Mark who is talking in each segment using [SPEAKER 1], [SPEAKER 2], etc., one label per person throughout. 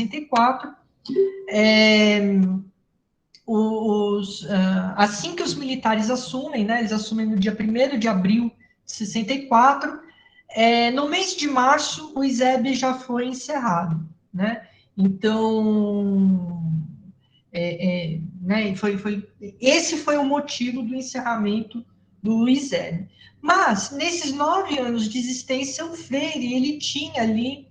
[SPEAKER 1] 64, assim que os militares assumem, né, eles assumem no dia 1º de abril de 64, no mês de março, o ISEB já foi encerrado, né? Então, né, esse foi o motivo do encerramento do ISEB. Mas, nesses 9 anos de existência, o Freire, ele tinha ali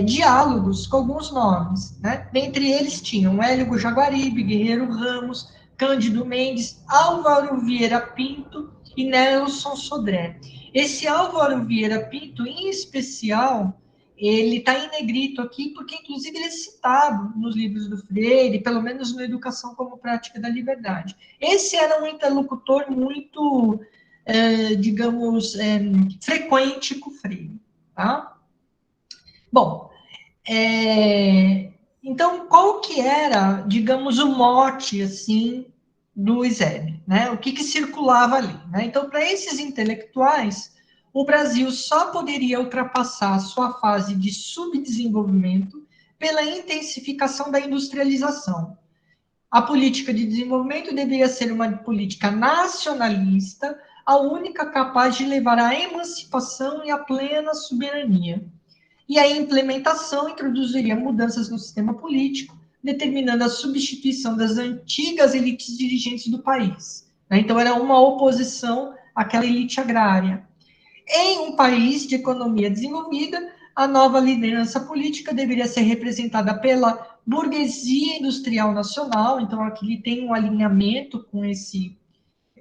[SPEAKER 1] diálogos com alguns nomes, né? Dentre eles tinham Hélio Jaguaribe, Guerreiro Ramos, Cândido Mendes, Álvaro Vieira Pinto e Nelson Sodré. Esse Álvaro Vieira Pinto, em especial, ele está em negrito aqui, porque, inclusive, ele é citado nos livros do Freire, pelo menos na Educação como Prática da Liberdade. Esse era um interlocutor muito, digamos, frequente com o Freire, tá? Bom, então, qual que era, digamos, o mote, assim, do ISEB, né? O que circulava ali, né? Então, para esses intelectuais, o Brasil só poderia ultrapassar a sua fase de subdesenvolvimento pela intensificação da industrialização. A política de desenvolvimento deveria ser uma política nacionalista, a única capaz de levar à emancipação e à plena soberania. E a implementação introduziria mudanças no sistema político, determinando a substituição das antigas elites dirigentes do país. Então, era uma oposição àquela elite agrária. Em um país de economia desenvolvida, a nova liderança política deveria ser representada pela burguesia industrial nacional, então aqui tem um alinhamento com esse,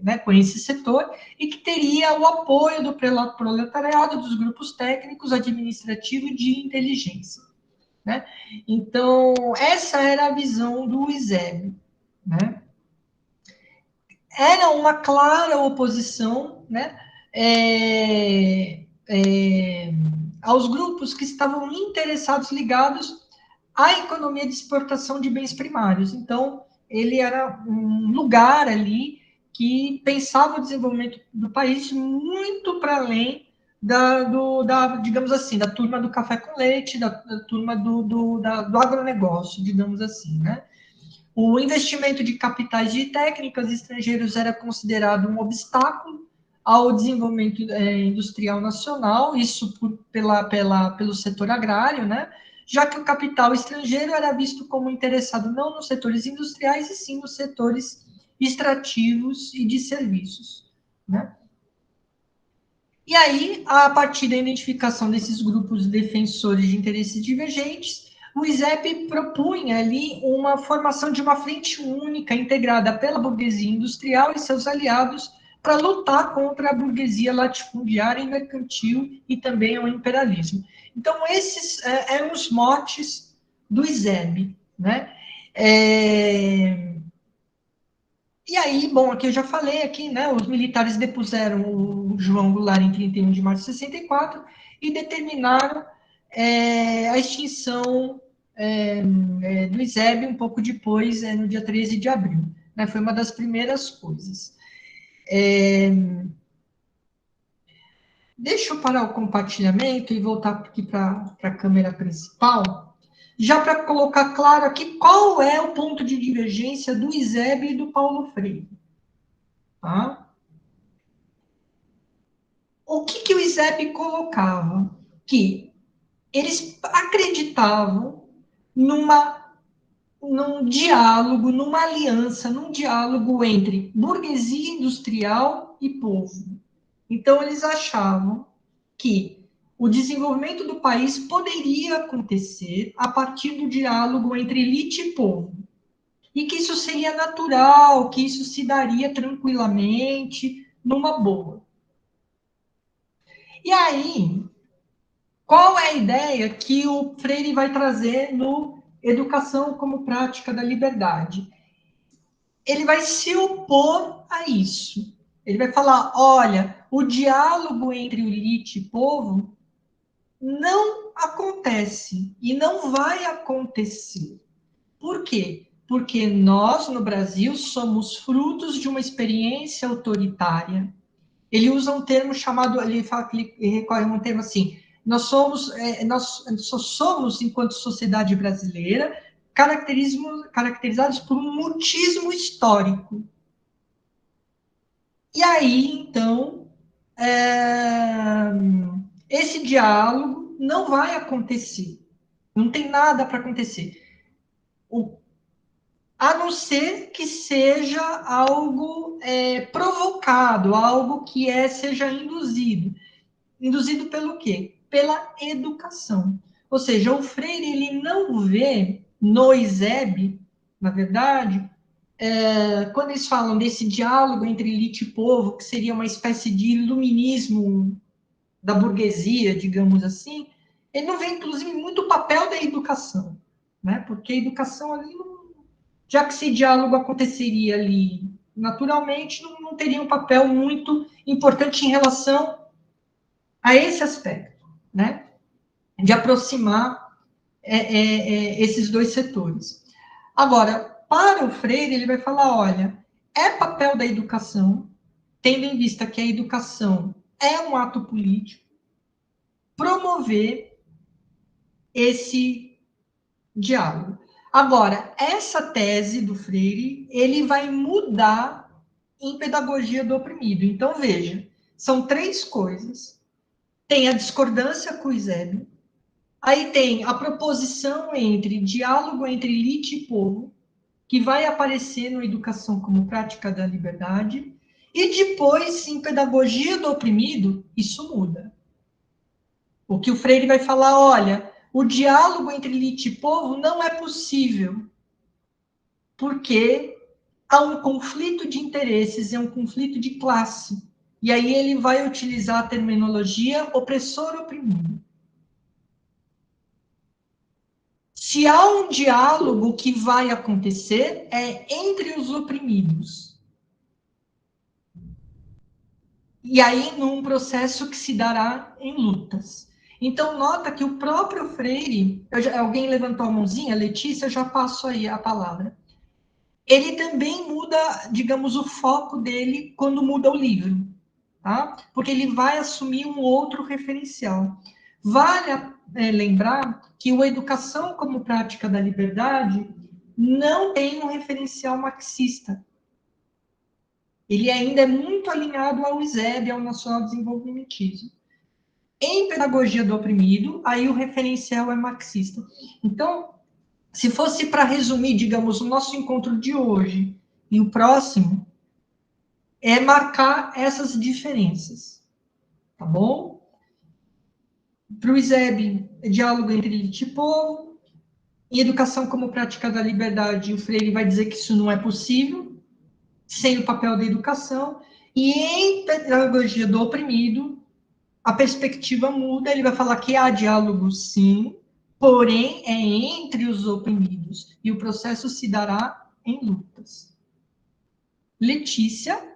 [SPEAKER 1] né, com esse setor, e que teria o apoio do proletariado, dos grupos técnicos, administrativos e de inteligência. Né? Então, essa era a visão do ISEB. Né? Era uma clara oposição, né, aos grupos que estavam interessados, ligados à economia de exportação de bens primários. Então, ele era um lugar ali que pensava o desenvolvimento do país muito para além digamos assim, da turma do café com leite, da turma do agronegócio, digamos assim, né? O investimento de capitais e técnicas estrangeiros era considerado um obstáculo ao desenvolvimento industrial nacional, isso pelo setor agrário, né? Já que o capital estrangeiro era visto como interessado não nos setores industriais, e sim nos setores extrativos e de serviços. Né? E aí, a partir da identificação desses grupos defensores de interesses divergentes, o ISEB propunha ali uma formação de uma frente única, integrada pela burguesia industrial e seus aliados, para lutar contra a burguesia latifundiária e mercantil e também o imperialismo. Então, esses eram os motes do ISEB. Né? E aí, bom, aqui eu já falei aqui, né, os militares depuseram o João Goulart em 31 de março de 64 e determinaram a extinção do ISEB um pouco depois, no dia 13 de abril. Né, foi uma das primeiras coisas. Deixa eu parar o compartilhamento e voltar aqui para a câmera principal, já para colocar claro aqui qual é o ponto de divergência do ISEB e do Paulo Freire. Tá? O que o ISEB colocava? Que eles acreditavam num diálogo, numa aliança, num diálogo entre burguesia industrial e povo. Então, eles achavam que o desenvolvimento do país poderia acontecer a partir do diálogo entre elite e povo. E que isso seria natural, que isso se daria tranquilamente, numa boa. E aí, qual é a ideia que o Freire vai trazer no Educação como Prática da Liberdade? Ele vai se opor a isso. Ele vai falar, olha, o diálogo entre o elite e povo não acontece e não vai acontecer. Por quê? Porque nós, no Brasil, somos frutos de uma experiência autoritária. Ele usa um termo chamado, ele recorre a um termo assim, nós só somos, enquanto sociedade brasileira, caracterizados por um mutismo histórico. E aí, então, esse diálogo não vai acontecer. Não tem nada para acontecer. A não ser que seja algo provocado, algo que seja induzido. Induzido pelo quê? Pela educação. Ou seja, o Freire ele não vê no ISEB, na verdade, quando eles falam desse diálogo entre elite e povo, que seria uma espécie de iluminismo da burguesia, digamos assim, ele não vê, inclusive, muito o papel da educação, né? Porque a educação ali, já que esse diálogo aconteceria ali naturalmente, não teria um papel muito importante em relação a esse aspecto, né? De aproximar esses dois setores. Agora, para o Freire, ele vai falar: olha, é papel da educação, tendo em vista que a educação é um ato político, promover esse diálogo. Agora, essa tese do Freire, ele vai mudar em Pedagogia do Oprimido. Então, veja, são três coisas. Tem a discordância com o Eusébio, aí tem a proposição entre diálogo entre elite e povo, que vai aparecer no Educação como Prática da Liberdade, e depois, em Pedagogia do Oprimido, isso muda. O que o Freire vai falar: olha, o diálogo entre elite e povo não é possível, porque há um conflito de interesses, é um conflito de classe. E aí ele vai utilizar a terminologia opressor-oprimido. Se há um diálogo que vai acontecer, é entre os oprimidos. E aí, num processo que se dará em lutas. Então, nota que o próprio Freire, alguém levantou a mãozinha, Letícia, eu já passo aí a palavra. Ele também muda, digamos, o foco dele quando muda o livro, tá? Porque ele vai assumir um outro referencial. Vale lembrar que o Educação como Prática da Liberdade não tem um referencial marxista. Ele ainda é muito alinhado ao ISEB, ao Nacional Desenvolvimentismo. Em Pedagogia do Oprimido, aí o referencial é marxista. Então, se fosse para resumir, digamos, o nosso encontro de hoje e o próximo, é marcar essas diferenças, tá bom? Para o ISEB, é diálogo entre elite e povo. Em Educação como Prática da Liberdade, o Freire vai dizer que isso não é possível, sem o papel da educação. E em Pedagogia do Oprimido, a perspectiva muda, ele vai falar que há diálogo, sim, porém é entre os oprimidos, e o processo se dará em lutas. Letícia?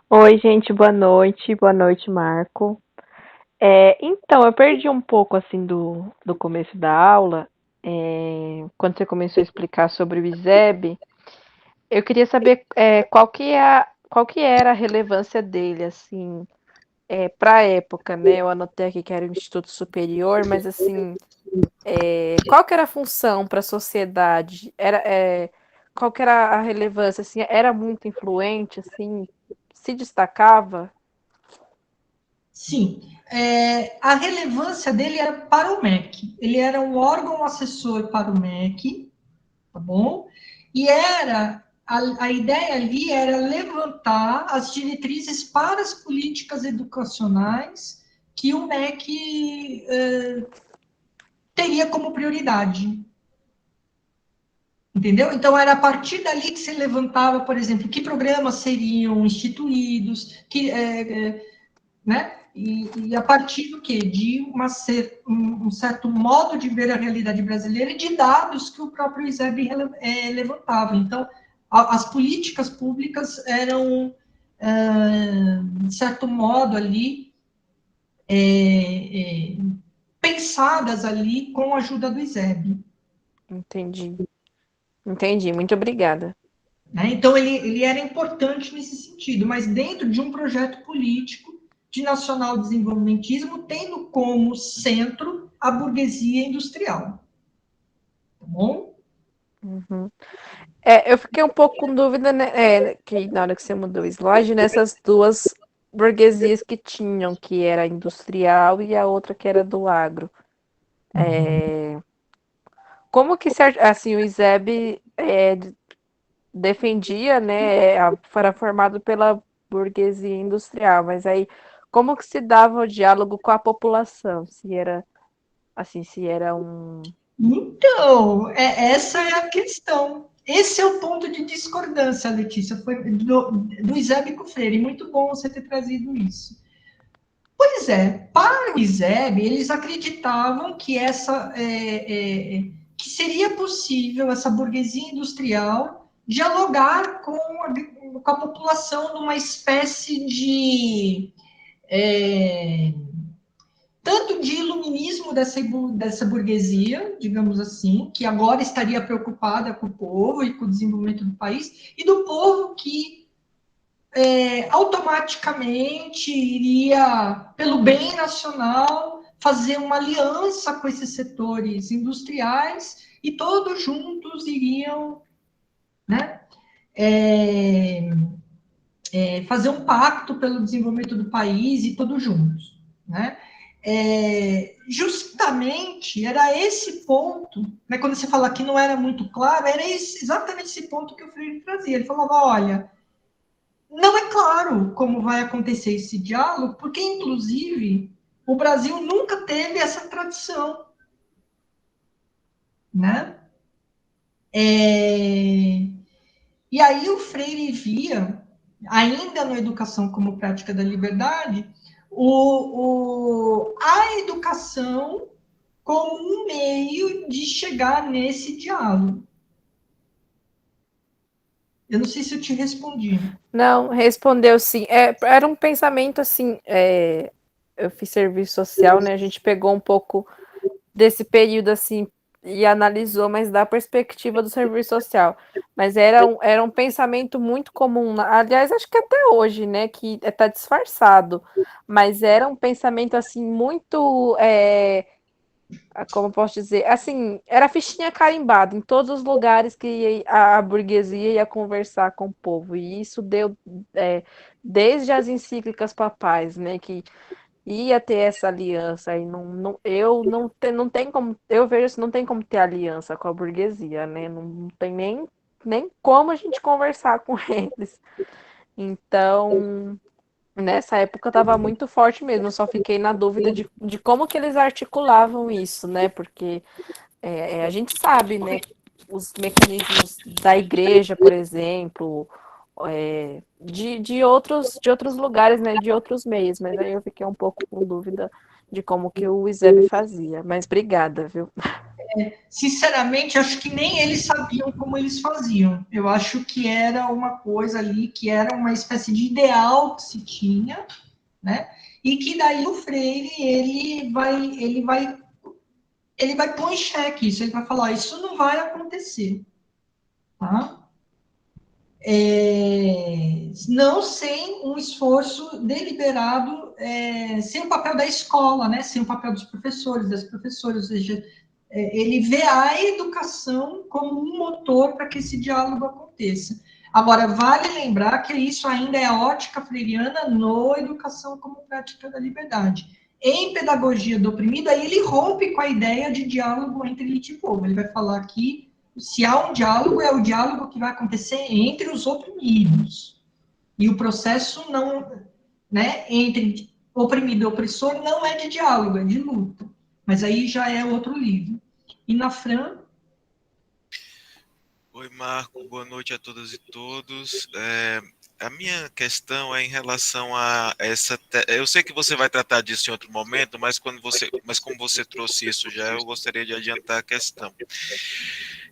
[SPEAKER 2] Oi, gente, boa noite. Boa noite, Marco. Então, eu perdi um pouco, assim, do começo da aula, quando você começou a explicar sobre o ISEB. Eu queria saber qual que era a relevância dele, assim, para a época, né? Eu anotei aqui que era o Instituto Superior, mas, assim, qual que era a função para a sociedade? Qual que era a relevância, assim? Era muito influente, assim? Se destacava?
[SPEAKER 1] Sim. A relevância dele era para o MEC. Ele era um órgão assessor para o MEC, tá bom? E a ideia ali era levantar as diretrizes para as políticas educacionais que o MEC teria como prioridade. Entendeu? Então, era a partir dali que se levantava, por exemplo, que programas seriam instituídos, né? E a partir do quê? De um certo modo de ver a realidade brasileira e de dados que o próprio ISEB levantava. Então, as políticas públicas eram, de certo modo, ali, pensadas ali com a ajuda do ISEB.
[SPEAKER 2] Entendi. Entendi, muito obrigada.
[SPEAKER 1] Né? Então, ele era importante nesse sentido, mas dentro de um projeto político de nacional-desenvolvimentismo, tendo como centro a burguesia industrial. Tá bom?
[SPEAKER 2] Uhum. Eu fiquei um pouco com dúvida, né, que na hora que você mudou o slide, nessas duas burguesias que tinham, que era a industrial e a outra que era do agro. Como que, assim, o ISEB defendia, né, era formado pela burguesia industrial, mas aí como que se dava o diálogo com a população? Se era, assim, se era um...
[SPEAKER 1] Então, essa é a questão. Esse é o ponto de discordância, Letícia, foi do ISEB com o Freire. Muito bom você ter trazido isso. Pois é, para o ISEB, eles acreditavam que que seria possível essa burguesia industrial dialogar com a população numa espécie de tanto de iluminismo dessa burguesia, digamos assim, que agora estaria preocupada com o povo e com o desenvolvimento do país, e do povo que automaticamente iria, pelo bem nacional, fazer uma aliança com esses setores industriais e todos juntos iriam, né, fazer um pacto pelo desenvolvimento do país e todos juntos, né? Justamente era esse ponto, né, quando você fala que não era muito claro, era exatamente esse ponto que o Freire trazia. Ele falava: olha, não é claro como vai acontecer esse diálogo, porque, inclusive, o Brasil nunca teve essa tradição, né? E aí o Freire via, ainda na educação como prática da liberdade, a educação como um meio de chegar nesse diálogo. Eu não sei se eu te respondi.
[SPEAKER 2] Não, respondeu sim. Era um pensamento assim. Eu fiz serviço social, né? A gente pegou um pouco desse período assim e analisou, mas da perspectiva do serviço social. Mas era um pensamento muito comum. Aliás, acho que até hoje, né? Que está disfarçado. Mas era um pensamento assim muito. Como posso dizer? Assim, era fichinha carimbada em todos os lugares que a burguesia ia conversar com o povo. E isso deu desde as encíclicas papais, né? Que ia ter essa aliança e não tem como, eu vejo assim, não tem como ter aliança com a burguesia, né? Não tem nem como a gente conversar com eles. Então, nessa época estava muito forte mesmo, eu só fiquei na dúvida de como que eles articulavam isso, né? Porque a gente sabe, né? Os mecanismos da igreja, por exemplo, de outros lugares, né? De outros meios, mas aí eu fiquei um pouco com dúvida de como que o ISEB fazia. Mas obrigada, viu?
[SPEAKER 1] Sinceramente, acho que nem eles sabiam como eles faziam. Eu acho que era uma coisa ali, que era uma espécie de ideal que se tinha, né? E que daí o Freire ele vai pôr em xeque isso, ele vai falar: isso não vai acontecer, tá? Não sem um esforço deliberado, sem o papel da escola, né? Sem o papel dos professores, das professoras, ou seja, ele vê a educação como um motor para que esse diálogo aconteça. Agora, vale lembrar que isso ainda é a ótica freiriana no educação como prática da liberdade. Em pedagogia do oprimido, aí ele rompe com a ideia de diálogo entre elite e povo. Ele vai falar que se há um diálogo, é o diálogo que vai acontecer entre os oprimidos. E o processo não, né, entre oprimido e opressor não é de diálogo, é de luta. Mas aí já é outro livro. E na Fran?
[SPEAKER 3] Oi, Marco, boa noite a todas e todos. A minha questão é em relação a essa. Eu sei que você vai tratar disso em outro momento, mas como você trouxe isso já, eu gostaria de adiantar a questão.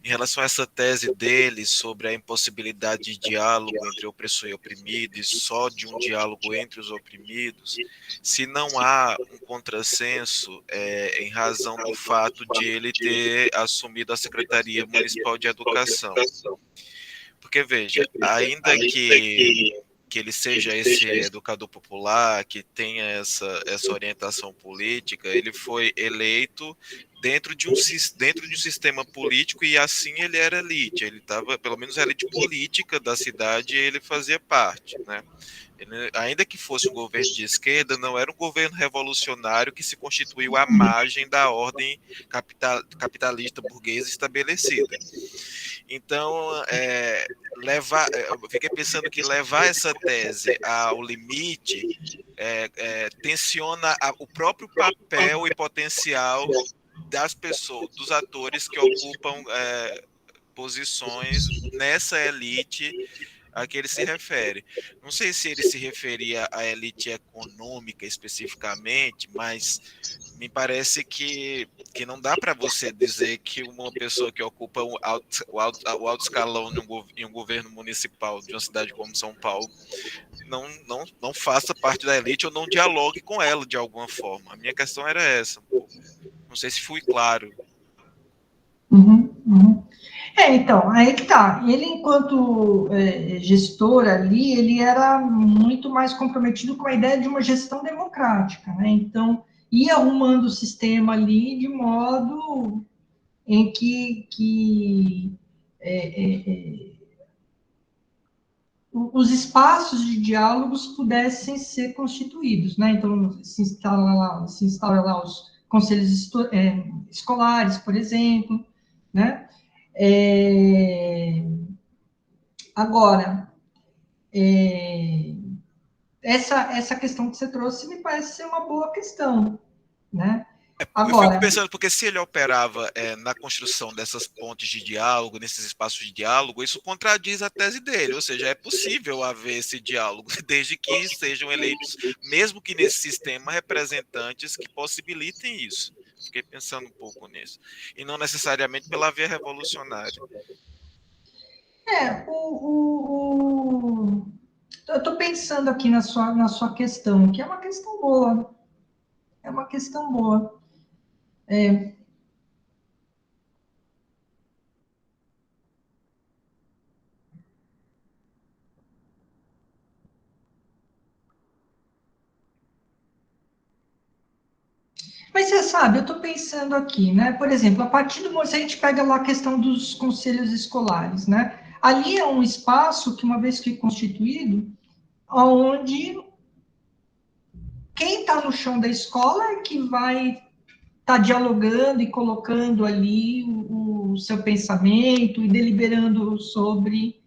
[SPEAKER 3] Em relação a essa tese dele sobre a impossibilidade de diálogo entre opressor e oprimido, e só de um diálogo entre os oprimidos, se não há um contrassenso em razão do fato de ele ter assumido a Secretaria Municipal de Educação. Porque, veja, ainda que que ele seja esse educador popular, que tenha essa orientação política, ele foi eleito dentro de um sistema político e assim ele era elite, ele estava, pelo menos a elite política da cidade, ele fazia parte, né? Ele, ainda que fosse um governo de esquerda, não era um governo revolucionário que se constituiu à margem da ordem capitalista burguesa estabelecida. Então, eu fiquei pensando que levar essa tese ao limite tensiona o próprio papel e potencial das pessoas, dos atores que ocupam posições nessa elite a que ele se refere. Não sei se ele se referia à elite econômica especificamente, mas me parece que não dá para você dizer que uma pessoa que ocupa o alto escalão em um governo municipal de uma cidade como São Paulo não faça parte da elite ou não dialogue com ela de alguma forma. A minha questão era essa. Não sei se fui claro.
[SPEAKER 1] Então, aí que tá. Ele, enquanto gestor ali, ele era muito mais comprometido com a ideia de uma gestão democrática, né? Então, ia arrumando o sistema ali de modo em que os espaços de diálogos pudessem ser constituídos, né? Então, se instala lá os conselhos escolares, por exemplo, né? Agora, essa questão que você trouxe me parece ser uma boa questão, né?
[SPEAKER 3] Eu fico pensando, porque se ele operava na construção dessas pontes de diálogo, nesses espaços de diálogo, isso contradiz a tese dele, ou seja, é possível haver esse diálogo, desde que sejam eleitos, mesmo que nesse sistema, representantes que possibilitem isso. Fiquei pensando um pouco nisso. E não necessariamente pela via revolucionária.
[SPEAKER 1] Eu estou pensando aqui na sua questão, que é uma questão boa. É uma questão boa. Mas você sabe, eu estou pensando aqui, né? Por exemplo, a partir do momento, se a gente pega lá a questão dos conselhos escolares, né? Ali é um espaço que, uma vez que constituído, onde quem está no chão da escola é que vai estar dialogando e colocando ali o seu pensamento e deliberando sobre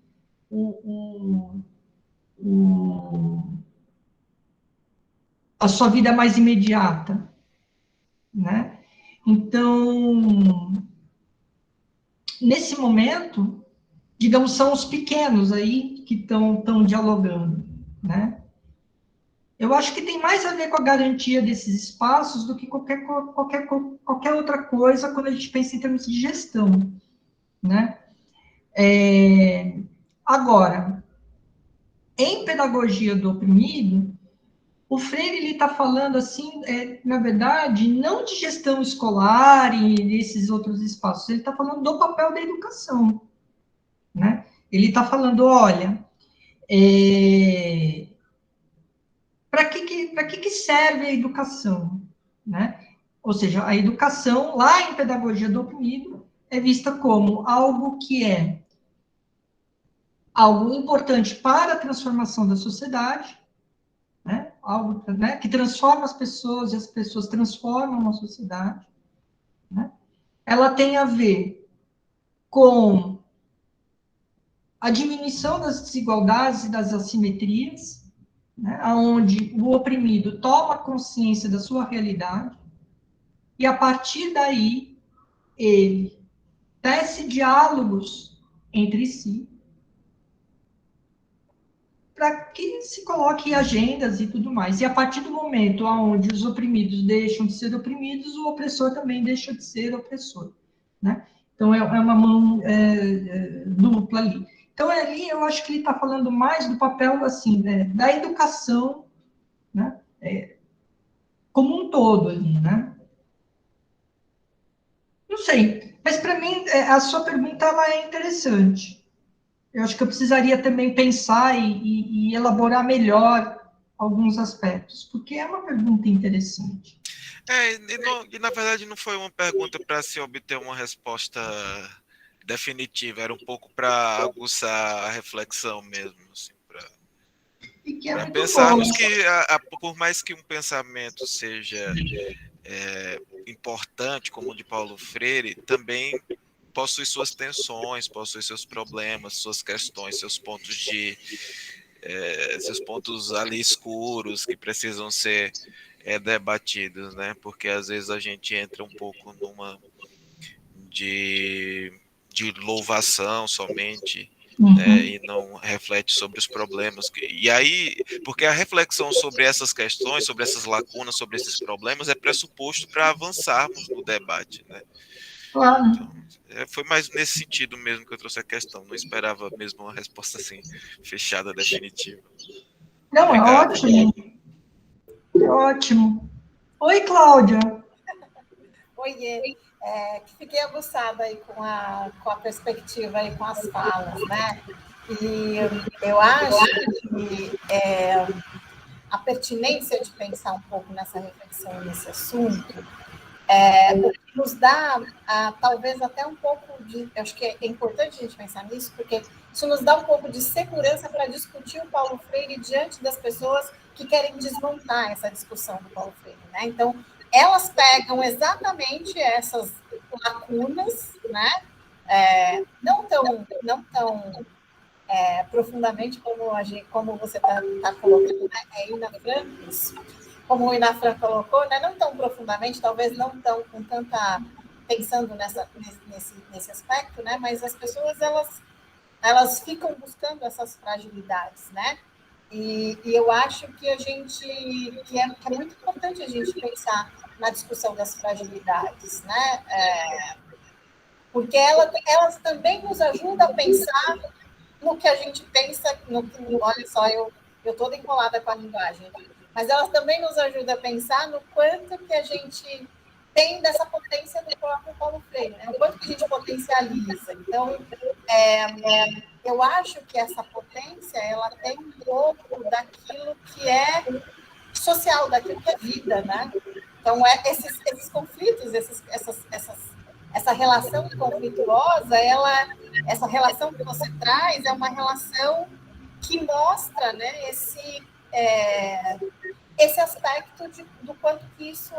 [SPEAKER 1] a sua vida mais imediata, né? Então, nesse momento, digamos, são os pequenos aí que estão dialogando, né? Eu acho que tem mais a ver com a garantia desses espaços do que qualquer outra coisa quando a gente pensa em termos de gestão, né? Agora, em pedagogia do oprimido, o Freire ele está falando assim, na verdade, não de gestão escolar e desses outros espaços, ele está falando do papel da educação, né? Ele está falando, olha, para que serve a educação, né? Ou seja, a educação, lá em pedagogia do oprimido, é vista como algo que é algo importante para a transformação da sociedade, né? Algo, né, que transforma as pessoas e as pessoas transformam a sociedade, né? Ela tem a ver com a diminuição das desigualdades e das assimetrias, né, onde o oprimido toma consciência da sua realidade e, a partir daí, ele tece diálogos entre si para que se coloque agendas e tudo mais. E a partir do momento onde os oprimidos deixam de ser oprimidos, o opressor também deixa de ser opressor, né? Então, é uma mão dupla ali. Então, ali eu acho que ele está falando mais do papel, assim, né, da educação, né, como um todo ali, né? Não sei, mas para mim, a sua pergunta ela é interessante. eu acho que eu precisaria também pensar e elaborar melhor alguns aspectos, porque é uma pergunta interessante.
[SPEAKER 3] E na verdade não foi uma pergunta para se obter uma resposta definitiva, era um pouco para aguçar a reflexão mesmo, assim,
[SPEAKER 1] E que é
[SPEAKER 3] para
[SPEAKER 1] muito bom.
[SPEAKER 3] pensarmos que, por mais que um pensamento seja importante, como o de Paulo Freire, também possui suas tensões, possui seus problemas, suas questões, seus pontos ali escuros que precisam ser debatidos, né? Porque às vezes a gente entra um pouco numa de, de louvação somente, né, e não reflete sobre os problemas. E aí, porque a reflexão sobre essas questões, sobre essas lacunas, sobre esses problemas, é pressuposto para avançarmos no debate, né?
[SPEAKER 1] Claro.
[SPEAKER 3] Então, foi mais nesse sentido mesmo que eu trouxe a questão. Não esperava mesmo uma resposta assim, fechada, definitiva.
[SPEAKER 1] Não, é
[SPEAKER 3] Obrigado.
[SPEAKER 1] ótimo. É ótimo. Oi, Cláudia.
[SPEAKER 4] Oiê. Que fiquei aguçada aí com a perspectiva e com as falas, né? E eu acho que a pertinência de pensar um pouco nessa reflexão, nesse assunto, nos dá talvez até um pouco de... Eu acho que é importante a gente pensar nisso, porque isso nos dá um pouco de segurança para discutir o Paulo Freire diante das pessoas que querem desmontar essa discussão do Paulo Freire, né? Então, elas pegam exatamente essas lacunas, né? Não tão profundamente como você está colocando, né? Ina Frankos, como o Ina Frank colocou, né? Não tão profundamente, talvez não tão com tanta pensando nesse aspecto, né? Mas as pessoas elas ficam buscando essas fragilidades, né? E eu acho que que é muito importante a gente pensar na discussão das fragilidades, né? Porque elas também nos ajudam a pensar no que a gente pensa, olha só, eu toda enrolada com a linguagem, mas elas também nos ajudam a pensar no quanto que a gente tem dessa potência do próprio Paulo Freire, né? O quanto que a gente potencializa. Então, eu acho que essa potência, ela tem um pouco daquilo que é social, daquilo que é vida, né? Então, esses conflitos, essa relação conflituosa, essa relação que você traz é uma relação que mostra, né, esse aspecto do quanto que isso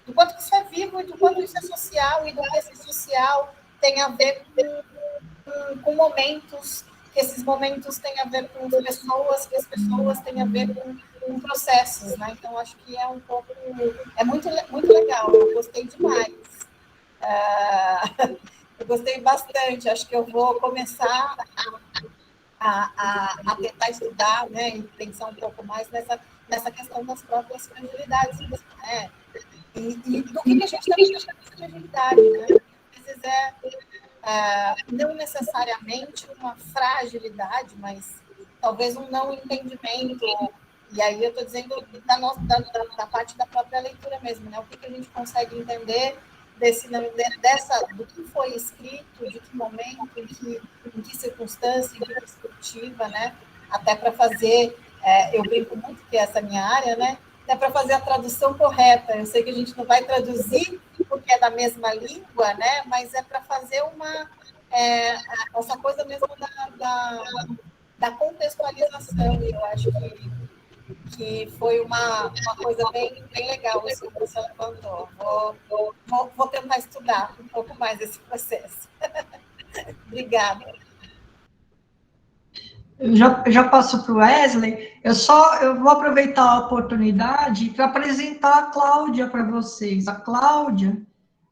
[SPEAKER 4] do quanto que isso é vivo e do quanto isso é social e do que esse social tem a ver com momentos, que esses momentos têm a ver com pessoas, que as pessoas têm a ver com processos, né? Então, acho que é um pouco... É muito, muito legal, eu gostei demais. Eu gostei bastante, acho que eu vou começar a tentar estudar, né, e pensar um pouco mais nessa questão das próprias fragilidades, né? E do que a gente também chama de fragilidade, né? Às vezes não necessariamente uma fragilidade, mas talvez um não entendimento. E aí eu estou dizendo da parte da própria leitura mesmo, né? O que a gente consegue entender do que foi escrito, de que momento, em que circunstância, em que perspectiva, né? Até para fazer, eu brinco muito que essa é a minha área, né? Até para fazer a tradução correta. Eu sei que a gente não vai traduzir porque é da mesma língua, né? Mas é para fazer essa coisa mesmo da contextualização. E eu acho que foi uma coisa bem, bem legal isso que você levantou. Vou tentar estudar um pouco mais esse processo. Obrigada.
[SPEAKER 1] Eu já passo para o Wesley. Eu vou aproveitar a oportunidade para apresentar a Cláudia para vocês. A Cláudia,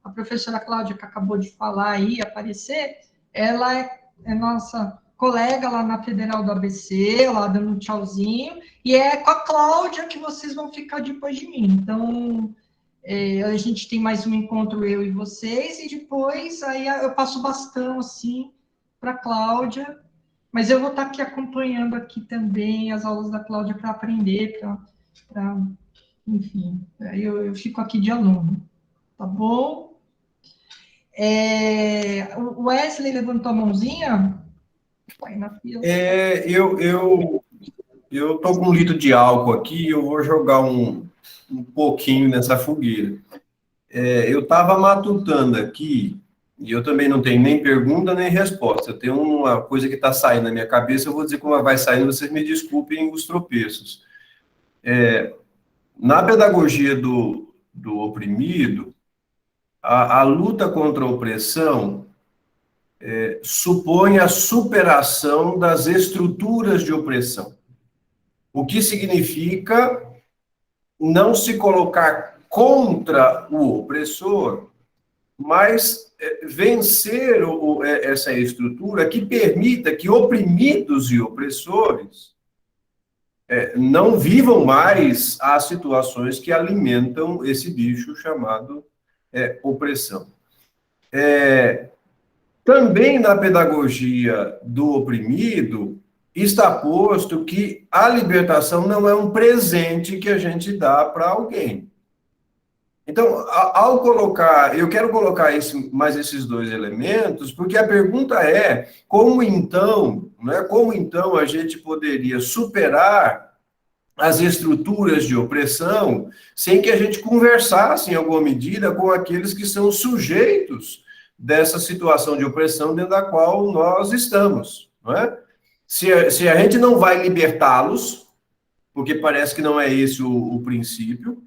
[SPEAKER 1] a professora Cláudia, que acabou de falar aí, aparecer, ela é nossa colega lá na Federal do ABC, lá dando um tchauzinho, e é com a Cláudia que vocês vão ficar depois de mim. Então, a gente tem mais um encontro, eu e vocês, e depois aí eu passo o bastão, assim, para a Cláudia, mas eu vou estar aqui acompanhando aqui também as aulas da Cláudia para aprender, enfim, eu fico aqui de aluno, tá bom? O Wesley levantou a mãozinha? Vai na fila.
[SPEAKER 5] Eu tô com 1 litro de álcool aqui e eu vou jogar um pouquinho nessa fogueira. Eu estava matutando aqui, e eu também não tenho nem pergunta nem resposta. Eu tenho uma coisa que está saindo na minha cabeça, eu vou dizer como ela vai saindo, vocês me desculpem os tropeços. Na pedagogia do oprimido, a luta contra a opressão supõe a superação das estruturas de opressão. O que significa não se colocar contra o opressor, mas vencer essa estrutura que permita que oprimidos e opressores não vivam mais as situações que alimentam esse bicho chamado opressão. Também na pedagogia do oprimido, está posto que a libertação não é um presente que a gente dá para alguém. Então, ao colocar, eu quero colocar mais esses 2 elementos, porque a pergunta é, como então a gente poderia superar as estruturas de opressão sem que a gente conversasse, em alguma medida, com aqueles que são sujeitos dessa situação de opressão dentro da qual nós estamos, não é? Se a gente não vai libertá-los, porque parece que não é esse o princípio,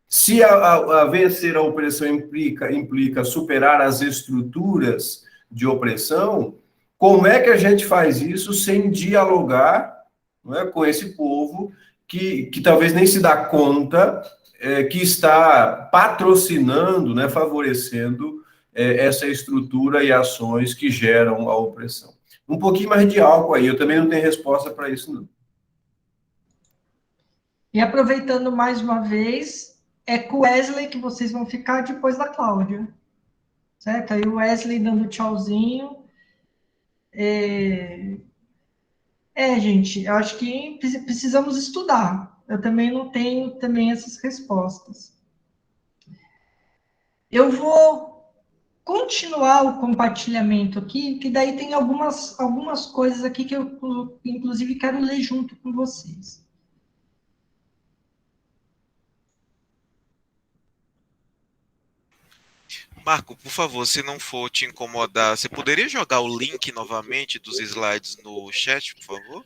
[SPEAKER 5] se a vencer a opressão implica superar as estruturas de opressão, como é que a gente faz isso sem dialogar, não é, com esse povo que talvez nem se dá conta que está patrocinando, né, favorecendo essa estrutura e ações que geram a opressão? Um pouquinho mais de álcool aí, eu também não tenho resposta para isso, não.
[SPEAKER 1] E aproveitando mais uma vez, é com o Wesley que vocês vão ficar depois da Cláudia. Certo? Aí o Wesley dando tchauzinho. Gente, eu acho que precisamos estudar. Eu também não tenho também essas respostas. Eu vou continuar o compartilhamento aqui, que daí tem algumas coisas aqui que eu, inclusive, quero ler junto com vocês.
[SPEAKER 3] Marco, por favor, se não for te incomodar, você poderia jogar o link novamente dos slides no chat, por favor?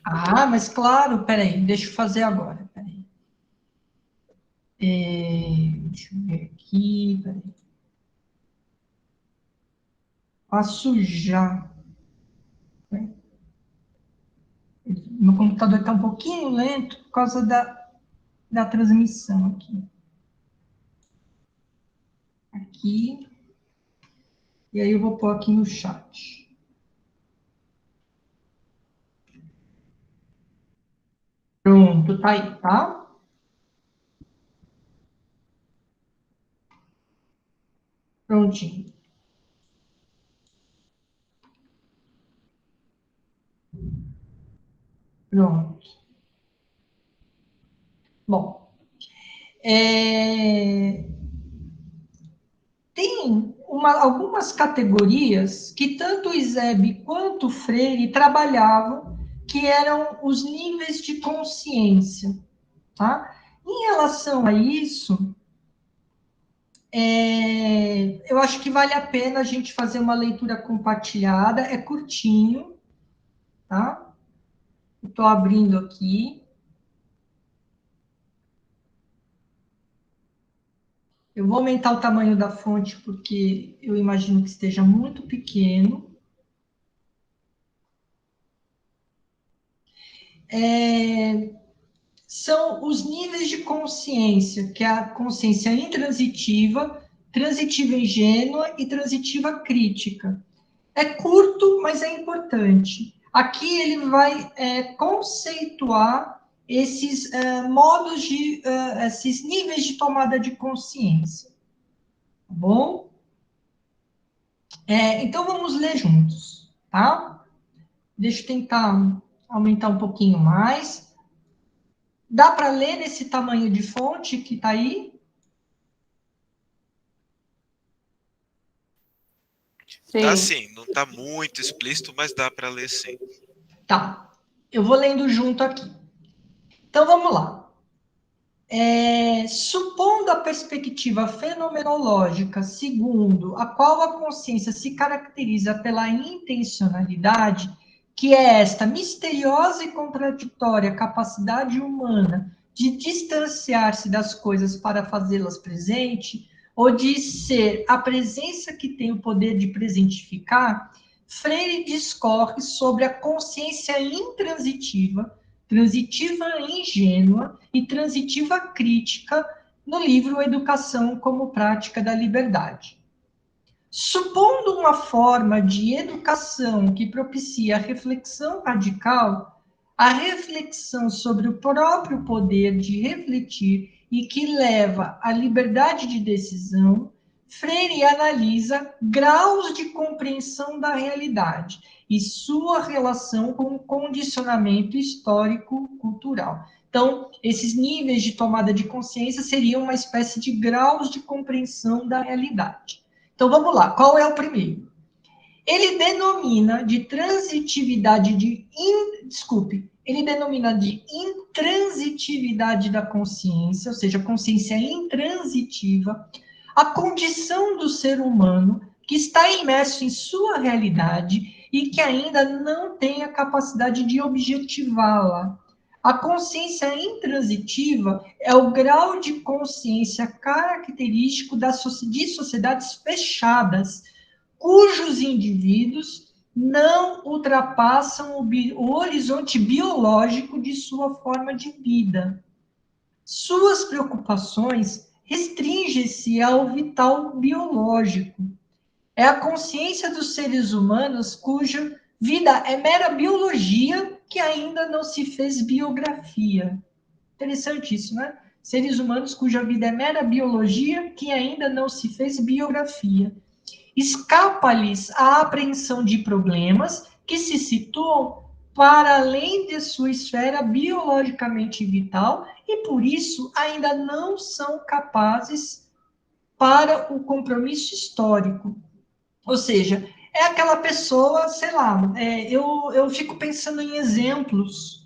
[SPEAKER 1] Mas claro, peraí, deixa eu fazer agora, peraí. Deixa eu ver aqui, peraí. Faço já. Meu computador está um pouquinho lento por causa da transmissão aqui. Aqui. E aí eu vou pôr aqui no chat. Pronto, tá aí, tá? Prontinho. Pronto. Bom, tem algumas categorias que tanto o Isebe quanto o Freire trabalhavam, que eram os níveis de consciência, tá? Em relação a isso, eu acho que vale a pena a gente fazer uma leitura compartilhada, é curtinho, tá? Estou abrindo aqui. Eu vou aumentar o tamanho da fonte, porque eu imagino que esteja muito pequeno. São os níveis de consciência, que é a consciência intransitiva, transitiva ingênua e transitiva crítica. É curto, mas é importante. Aqui ele vai conceituar esses modos de, esses níveis de tomada de consciência. Tá bom? Então vamos ler juntos, tá? Deixa eu tentar aumentar um pouquinho mais. Dá para ler nesse tamanho de fonte que está aí?
[SPEAKER 3] Tá sim, não tá muito explícito, mas dá para ler sim.
[SPEAKER 1] Tá, eu vou lendo junto aqui. Então, vamos lá. Supondo a perspectiva fenomenológica, segundo a qual a consciência se caracteriza pela intencionalidade, que é esta misteriosa e contraditória capacidade humana de distanciar-se das coisas para fazê-las presente, ou de ser a presença que tem o poder de presentificar, Freire discorre sobre a consciência intransitiva, transitiva ingênua e transitiva crítica no livro Educação como Prática da Liberdade. Supondo uma forma de educação que propicia a reflexão radical, a reflexão sobre o próprio poder de refletir e que leva à liberdade de decisão, Freire analisa graus de compreensão da realidade e sua relação com o condicionamento histórico-cultural. Então, esses níveis de tomada de consciência seriam uma espécie de graus de compreensão da realidade. Então, vamos lá. Qual é o primeiro? Ele denomina de transitividade ele denomina de intransitividade da consciência, ou seja, consciência intransitiva, a condição do ser humano que está imerso em sua realidade e que ainda não tem a capacidade de objetivá-la. A consciência intransitiva é o grau de consciência característico de sociedades fechadas, cujos indivíduos não ultrapassam o horizonte biológico de sua forma de vida. Suas preocupações restringem-se ao vital biológico. É a consciência dos seres humanos cuja vida é mera biologia que ainda não se fez biografia. Interessante isso, né? Seres humanos cuja vida é mera biologia que ainda não se fez biografia. Escapa-lhes a apreensão de problemas que se situam para além de sua esfera biologicamente vital e, por isso, ainda não são capazes para o compromisso histórico. Ou seja, é aquela pessoa, sei lá, eu fico pensando em exemplos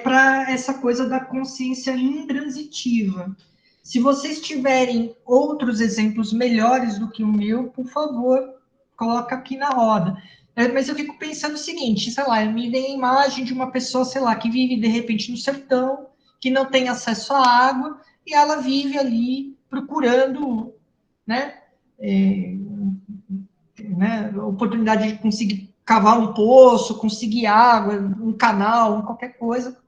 [SPEAKER 1] para essa coisa da consciência intransitiva. Se vocês tiverem outros exemplos melhores do que o meu, por favor, coloca aqui na roda. Mas eu fico pensando o seguinte, sei lá, me vem a imagem de uma pessoa, sei lá, que vive de repente no sertão, que não tem acesso à água, e ela vive ali procurando, né, oportunidade de conseguir cavar um poço, conseguir água, um canal, qualquer coisa,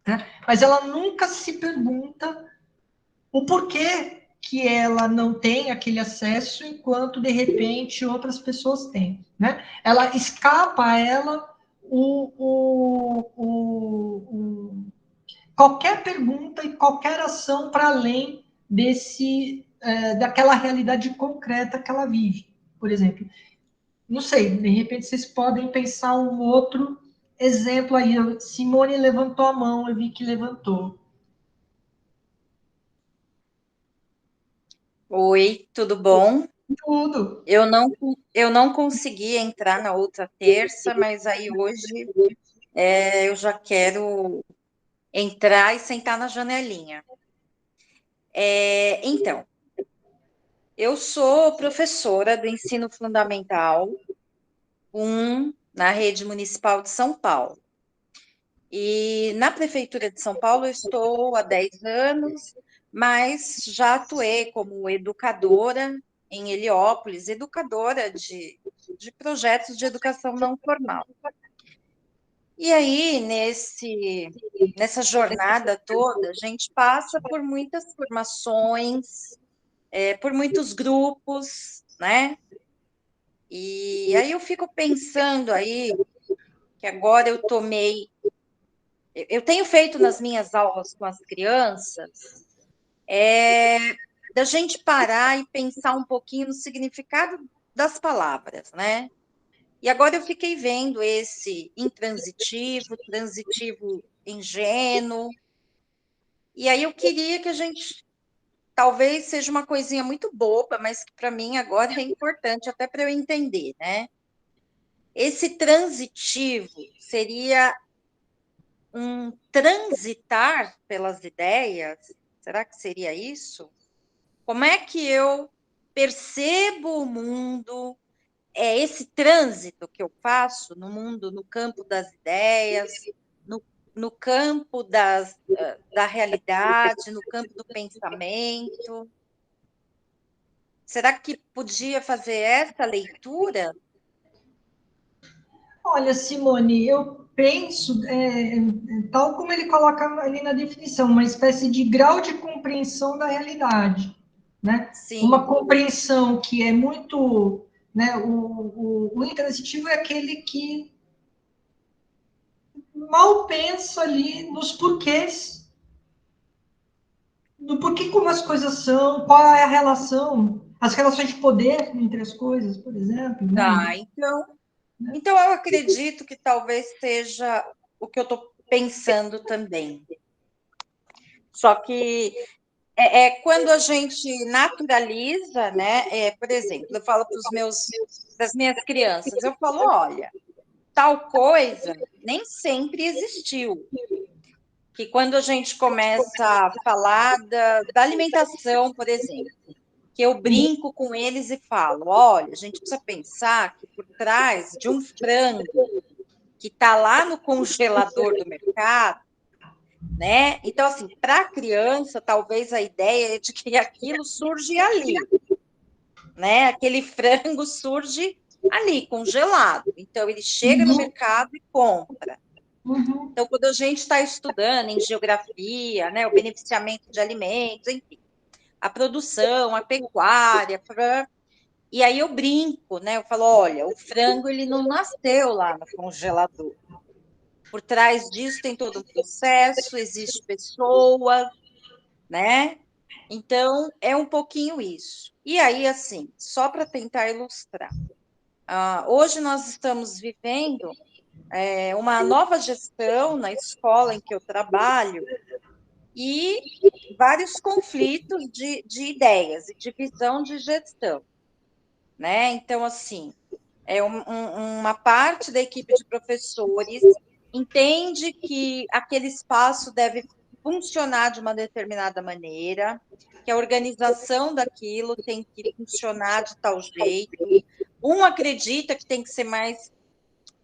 [SPEAKER 1] né? Mas ela nunca se pergunta o porquê que ela não tem aquele acesso enquanto, de repente, outras pessoas têm, né? Ela escapa a ela qualquer pergunta e qualquer ação para além daquela realidade concreta que ela vive. Por exemplo, não sei, de repente vocês podem pensar um outro exemplo aí. Simone levantou a mão, eu vi que levantou.
[SPEAKER 6] Oi, tudo bom?
[SPEAKER 1] Tudo.
[SPEAKER 6] Eu não consegui entrar na outra terça, mas aí hoje eu já quero entrar e sentar na janelinha. Então, eu sou professora do ensino fundamental 1 na rede municipal de São Paulo. E na prefeitura de São Paulo eu estou há 10 anos, mas já atuei como educadora em Heliópolis, educadora de projetos de educação não formal. E aí, nessa jornada toda, a gente passa por muitas formações, por muitos grupos, né? E aí eu fico pensando aí que agora eu tenho feito nas minhas aulas com as crianças, da gente parar e pensar um pouquinho no significado das palavras, né? E agora eu fiquei vendo esse intransitivo, transitivo ingênuo, e aí eu queria que a gente, talvez seja uma coisinha muito boba, mas que para mim agora é importante, até para eu entender, né? Esse transitivo seria um transitar pelas ideias? Será que seria isso? Como é que eu percebo o mundo? É esse trânsito que eu faço no mundo, no campo das ideias, no campo da realidade, no campo do pensamento? Será que podia fazer essa leitura?
[SPEAKER 1] Olha, Simone, eu penso, tal como ele coloca ali na definição, uma espécie de grau de compreensão da realidade, né?
[SPEAKER 6] Sim.
[SPEAKER 1] Uma compreensão que é muito, né? O intransitivo é aquele que mal pensa ali nos porquês, do porquê como as coisas são, qual é a relação, as relações de poder entre as coisas, por exemplo, né?
[SPEAKER 6] Tá, então eu acredito que talvez seja o que eu estou pensando também. Só que quando a gente naturaliza, né? Por exemplo, eu falo para as minhas crianças, eu falo, olha, tal coisa nem sempre existiu. Que quando a gente começa a falar da alimentação, por exemplo, que eu brinco com eles e falo, olha, a gente precisa pensar que por trás de um frango que está lá no congelador do mercado, né? Então, assim, para a criança, talvez a ideia é de que aquilo surge ali, né? Aquele frango surge ali, congelado. Então, ele chega no mercado e compra. Então, quando a gente está estudando em geografia, né, o beneficiamento de alimentos, enfim, a produção, a pecuária, e aí eu brinco, né? Eu falo, olha, o frango ele não nasceu lá no congelador. Por trás disso tem todo um processo, existe pessoas, né? Então, é um pouquinho isso. E aí, assim, só para tentar ilustrar, hoje nós estamos vivendo uma nova gestão na escola em que eu trabalho e vários conflitos de ideias e de visão de gestão, né? Então, assim, uma parte da equipe de professores entende que aquele espaço deve funcionar de uma determinada maneira, que a organização daquilo tem que funcionar de tal jeito. Um acredita que tem que ser mais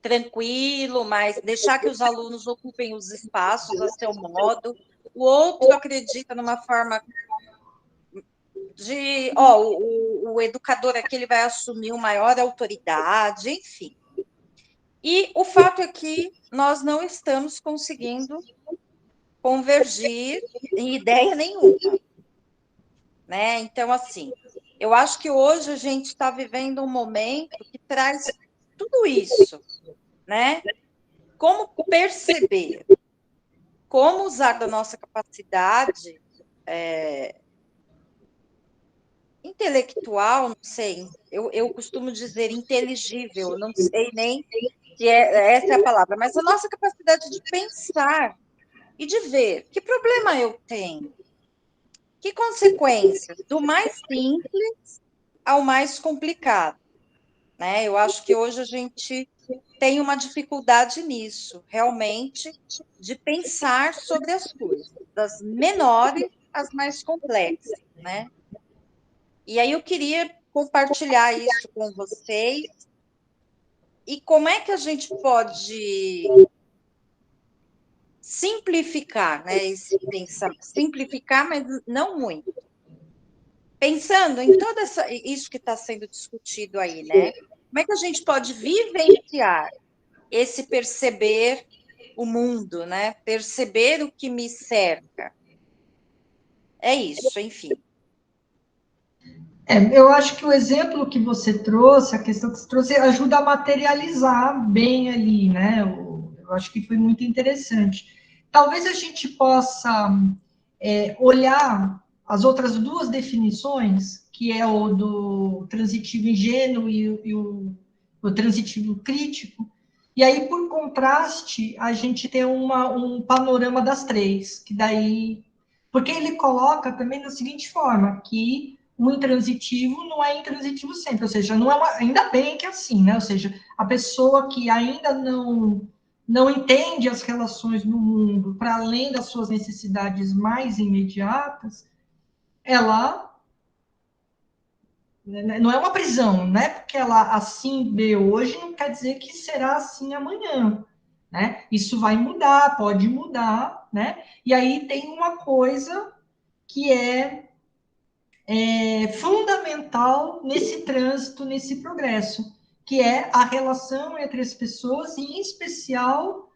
[SPEAKER 6] tranquilo, mas deixar que os alunos ocupem os espaços a seu modo. O outro acredita numa forma de, o educador aqui ele vai assumir uma maior autoridade, enfim. E o fato é que nós não estamos conseguindo convergir em ideia nenhuma, né? Então, assim, eu acho que hoje a gente está vivendo um momento que traz tudo isso, né? Como perceber, como usar da nossa capacidade intelectual, não sei, eu costumo dizer inteligível, não sei nem se essa é a palavra, mas a nossa capacidade de pensar e de ver que problema eu tenho, que consequências, do mais simples ao mais complicado, né? Eu acho que hoje a gente tem uma dificuldade nisso, realmente, de pensar sobre as coisas, das menores às mais complexas, né? E aí eu queria compartilhar isso com vocês. E como é que a gente pode simplificar, né? Simplificar, mas não muito. Pensando em todo isso que está sendo discutido aí, né? Como é que a gente pode vivenciar esse perceber o mundo, né? Perceber o que me cerca. É isso, enfim.
[SPEAKER 1] Eu acho que o exemplo que você trouxe, a questão que você trouxe, ajuda a materializar bem ali, né? Eu acho que foi muito interessante. Talvez a gente possa olhar as outras duas definições, que é o do transitivo ingênuo e o transitivo crítico, e aí, por contraste, a gente tem um panorama das três, que daí... Porque ele coloca também da seguinte forma, que o intransitivo não é intransitivo sempre, ou seja, não é ainda bem que é assim, né? Ou seja, a pessoa que ainda não entende as relações no mundo para além das suas necessidades mais imediatas, ela não é uma prisão, né? Porque ela assim vê hoje não quer dizer que será assim amanhã, né? Isso vai mudar, pode mudar, né? E aí tem uma coisa que é fundamental nesse trânsito, nesse progresso, que é a relação entre as pessoas, e em especial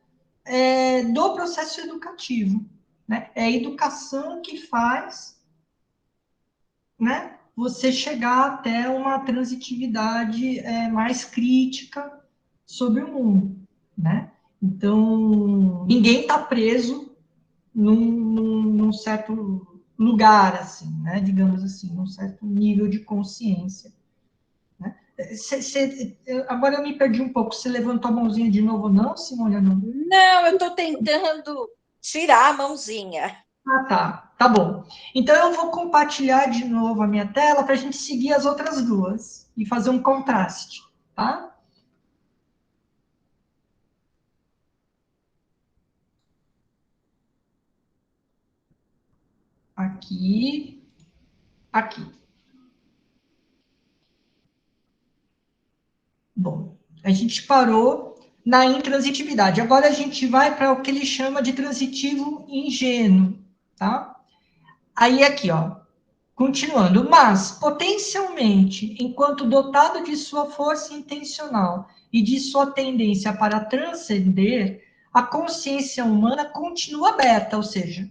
[SPEAKER 1] do processo educativo. Né? É a educação que faz, né, você chegar até uma transitividade mais crítica sobre o mundo. Né? Então, ninguém está preso num certo lugar, assim, né? Digamos assim, num certo nível de consciência. Né? Agora eu me perdi um pouco. Você levantou a mãozinha de novo, não, Simone?
[SPEAKER 6] Não, eu estou tentando tirar a mãozinha.
[SPEAKER 1] Ah, tá. Tá bom. Então eu vou compartilhar de novo a minha tela para a gente seguir as outras duas e fazer um contraste, tá? Aqui, aqui. Bom, a gente parou na intransitividade. Agora a gente vai para o que ele chama de transitivo ingênuo, tá? Aí aqui, ó, continuando. Mas, potencialmente, enquanto dotado de sua força intencional e de sua tendência para transcender, a consciência humana continua aberta, ou seja,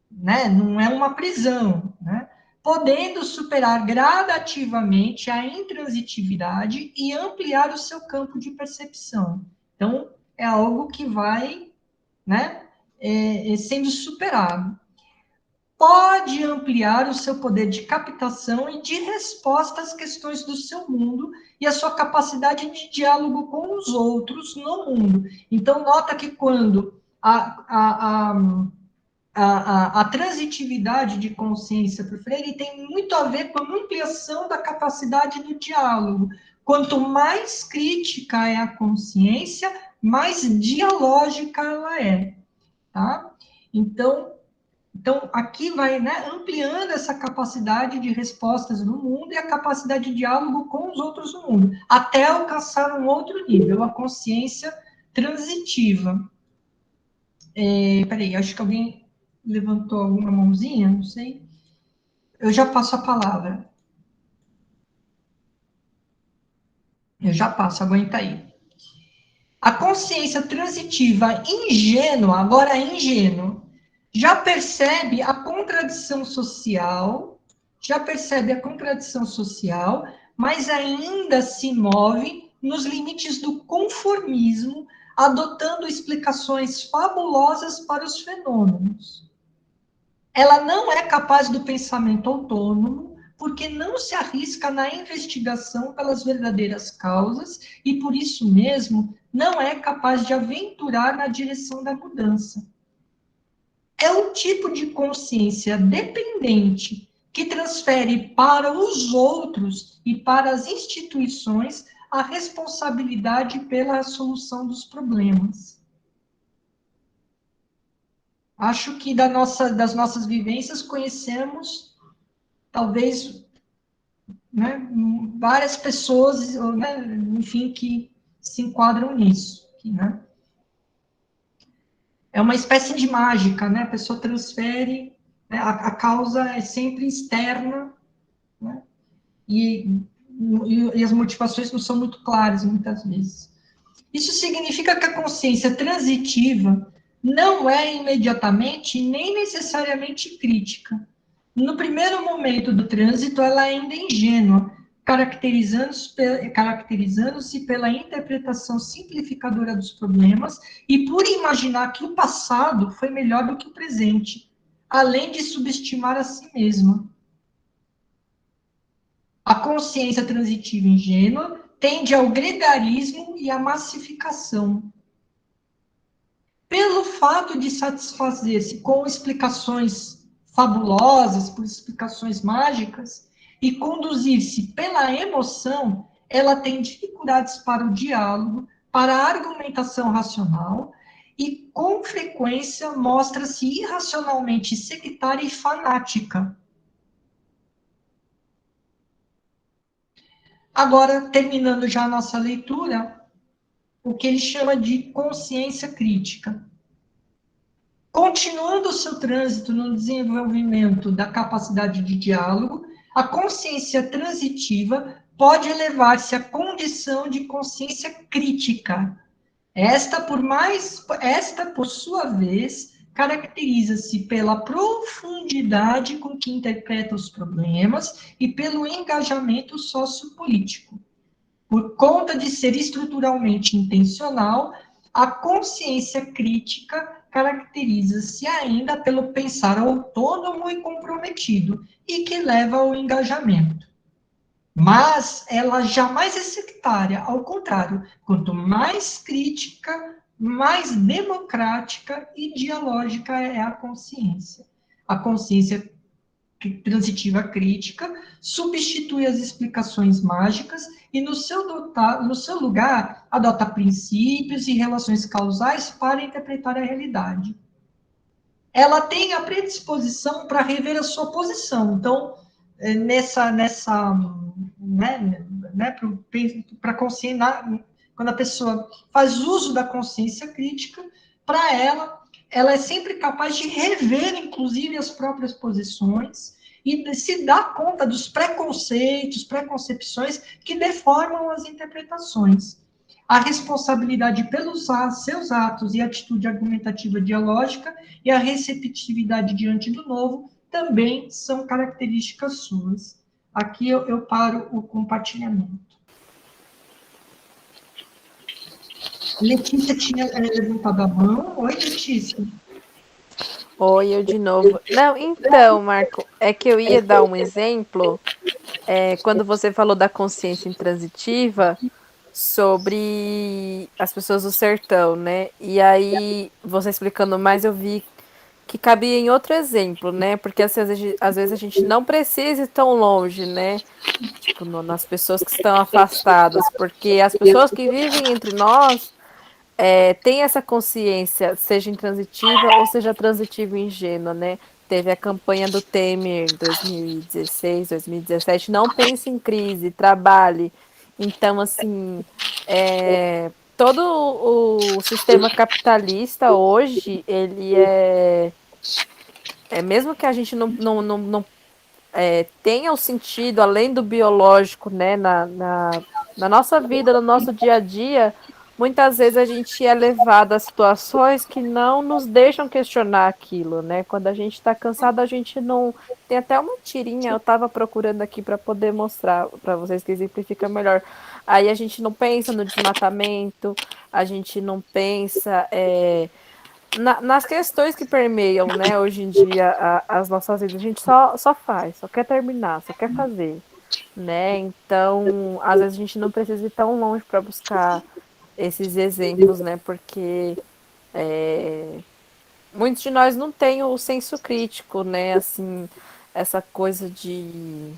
[SPEAKER 1] né, não é uma prisão, né? Podendo superar gradativamente a intransitividade e ampliar o seu campo de percepção. Então, é algo que vai, né, sendo superado. Pode ampliar o seu poder de captação e de resposta às questões do seu mundo e a sua capacidade de diálogo com os outros no mundo. Então, nota que quando a transitividade de consciência para o Freire tem muito a ver com a ampliação da capacidade do diálogo. Quanto mais crítica é a consciência, mais dialógica ela é. Tá? Então aqui vai, né, ampliando essa capacidade de respostas no mundo e a capacidade de diálogo com os outros no mundo, até alcançar um outro nível, a consciência transitiva. Peraí, acho que alguém levantou alguma mãozinha, não sei. Eu já passo a palavra. Eu já passo, aguenta aí. A consciência transitiva ingênua, agora ingênua, já percebe a contradição social, mas ainda se move nos limites do conformismo, adotando explicações fabulosas para os fenômenos. Ela não é capaz do pensamento autônomo, porque não se arrisca na investigação pelas verdadeiras causas e, por isso mesmo, não é capaz de aventurar na direção da mudança. É um tipo de consciência dependente que transfere para os outros e para as instituições a responsabilidade pela solução dos problemas. Acho que das nossas vivências conhecemos, talvez, né, várias pessoas, né, enfim, que se enquadram nisso. Né? É uma espécie de mágica, né? A pessoa transfere, né? A causa é sempre externa, né? E as motivações não são muito claras, muitas vezes. Isso significa que a consciência transitiva não é imediatamente nem necessariamente crítica. No primeiro momento do trânsito, ela ainda é ingênua, caracterizando-se pela interpretação simplificadora dos problemas e por imaginar que o passado foi melhor do que o presente, além de subestimar a si mesma. A consciência transitiva ingênua tende ao gregarismo e à massificação. Pelo fato de satisfazer-se com explicações fabulosas, por explicações mágicas, e conduzir-se pela emoção, ela tem dificuldades para o diálogo, para a argumentação racional, e, com frequência, mostra-se irracionalmente sectária e fanática. Agora, terminando já a nossa leitura, o que ele chama de consciência crítica. Continuando o seu trânsito no desenvolvimento da capacidade de diálogo, a consciência transitiva pode elevar-se à condição de consciência crítica. Esta, por sua vez, caracteriza-se pela profundidade com que interpreta os problemas e pelo engajamento sociopolítico. Por conta de ser estruturalmente intencional, a consciência crítica caracteriza-se ainda pelo pensar autônomo e comprometido, e que leva ao engajamento. Mas ela jamais é sectária, ao contrário, quanto mais crítica, mais democrática e dialógica é a consciência. A consciência transitiva crítica substitui as explicações mágicas e, no seu lugar, adota princípios e relações causais para interpretar a realidade. Ela tem a predisposição para rever a sua posição. Então, para consciência, quando a pessoa faz uso da consciência crítica, para ela é sempre capaz de rever, inclusive, as próprias posições e se dar conta dos preconceitos, preconcepções que deformam as interpretações. A responsabilidade pelos seus atos e atitude argumentativa dialógica e a receptividade diante do novo também são características suas. Aqui eu paro o compartilhamento. Letícia tinha levantado a mão. Oi, Letícia.
[SPEAKER 2] Oi, eu de novo. Não, então, Marco, é que eu ia dar um exemplo, quando você falou da consciência intransitiva, sobre as pessoas do sertão, né? E aí, você explicando mais, eu vi que cabia em outro exemplo, né? Porque assim, às vezes a gente não precisa ir tão longe, né? Tipo, nas pessoas que estão afastadas, porque as pessoas que vivem entre nós têm essa consciência, seja intransitiva ou seja transitiva e ingênua, né? Teve a campanha do Temer 2016, 2017, não pense em crise, trabalhe. Então, assim, todo o sistema capitalista hoje, ele mesmo que a gente não tenha o sentido, além do biológico, né, na nossa vida, no nosso dia a dia, muitas vezes a gente é levado a situações que não nos deixam questionar aquilo, né? Quando a gente está cansado, a gente não... Tem até uma tirinha, eu estava procurando aqui para poder mostrar para vocês que exemplifica melhor. Aí a gente não pensa no desmatamento, a gente não pensa... nas questões que permeiam, né, hoje em dia as nossas vidas, a gente só faz, só quer terminar, só quer fazer, né? Então, às vezes a gente não precisa ir tão longe para buscar esses exemplos, né? Porque muitos de nós não têm o senso crítico, né? Assim, essa coisa de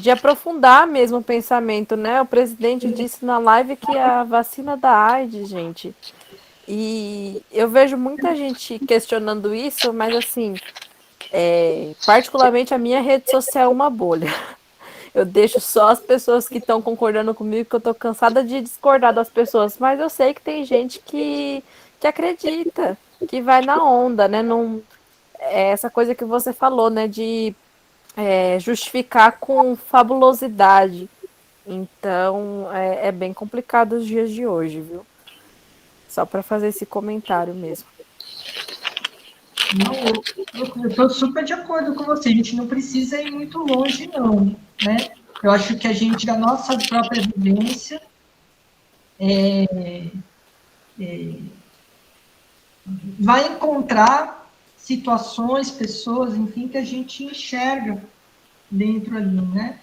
[SPEAKER 2] aprofundar mesmo o pensamento, né? O presidente disse na live que a vacina da AIDS, gente. E eu vejo muita gente questionando isso, mas assim, particularmente a minha rede social é uma bolha. Eu deixo só as pessoas que estão concordando comigo, que eu tô cansada de discordar das pessoas, mas eu sei que tem gente que acredita, que vai na onda, né? Não, essa coisa que você falou, né? De justificar com fabulosidade. Então, é bem complicado os dias de hoje, viu? Só para fazer esse comentário mesmo.
[SPEAKER 1] Não, eu estou super de acordo com você. A gente não precisa ir muito longe, não, né? Eu acho que a gente, da nossa própria vivência, vai encontrar situações, pessoas, enfim, que a gente enxerga dentro ali, né?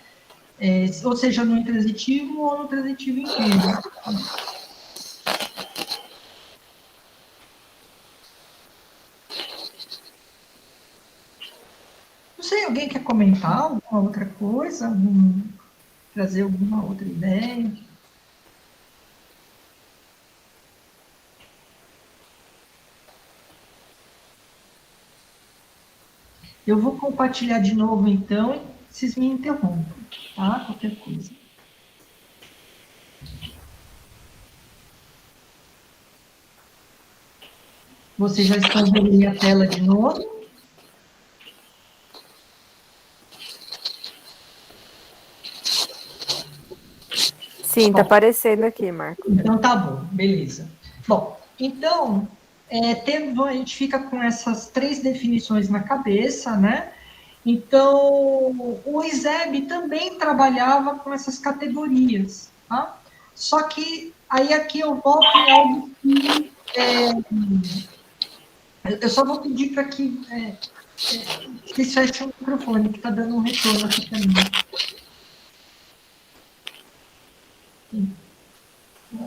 [SPEAKER 1] Ou seja, no intransitivo ou no transitivo inteiro. Não sei, alguém quer comentar algo? alguma outra coisa? Trazer alguma outra ideia? Eu vou compartilhar de novo, então, e vocês me interrompam, tá? Qualquer coisa. Vocês já estão vendo minha tela de novo?
[SPEAKER 2] Sim, está aparecendo aqui, Marco.
[SPEAKER 1] Então tá bom, beleza. Bom, então, a gente fica com essas 3 definições na cabeça, né? Então, o ISEB também trabalhava com essas categorias, tá? Só que, aí aqui eu volto em algo que... eu só vou pedir para que vocês fechem o microfone, que está dando um retorno aqui para mim.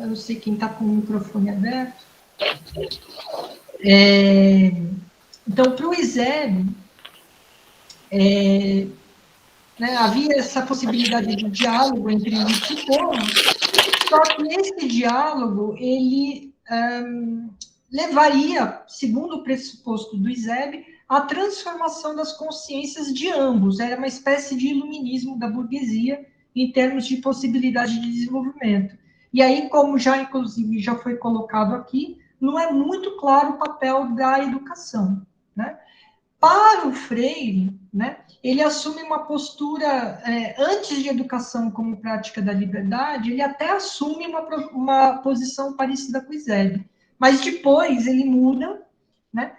[SPEAKER 1] Eu não sei quem está com o microfone aberto. Então, para o ISEB, né, havia essa possibilidade de diálogo entre elite e povo, só que esse diálogo, ele levaria, segundo o pressuposto do ISEB, à transformação das consciências de ambos. Era uma espécie de iluminismo da burguesia em termos de possibilidade de desenvolvimento. E aí, como já, inclusive, já foi colocado aqui, não é muito claro o papel da educação, né? Para o Freire, né, ele assume uma postura, antes de educação como prática da liberdade, ele até assume uma posição parecida com o ISEB, mas depois ele muda, né,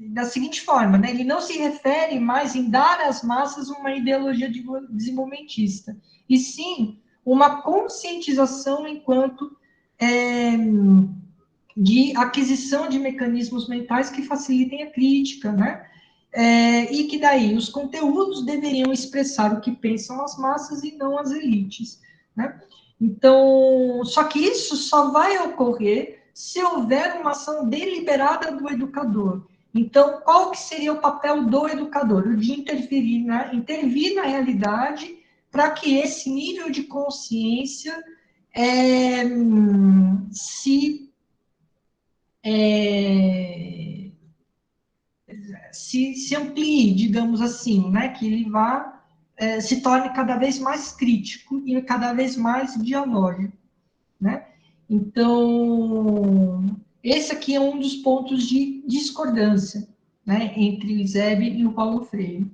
[SPEAKER 1] da seguinte forma, né, ele não se refere mais em dar às massas uma ideologia desenvolvimentista, e sim uma conscientização enquanto de aquisição de mecanismos mentais que facilitem a crítica, né? E que daí os conteúdos deveriam expressar o que pensam as massas e não as elites, né? Então, só que isso só vai ocorrer se houver uma ação deliberada do educador. Então, qual que seria o papel do educador? O de intervir na realidade para que esse nível de consciência se amplie, digamos assim, né? Que ele se torne cada vez mais crítico e cada vez mais dialógico, né? Então, esse aqui é um dos pontos de discordância, né, entre o ISEB e o Paulo Freire.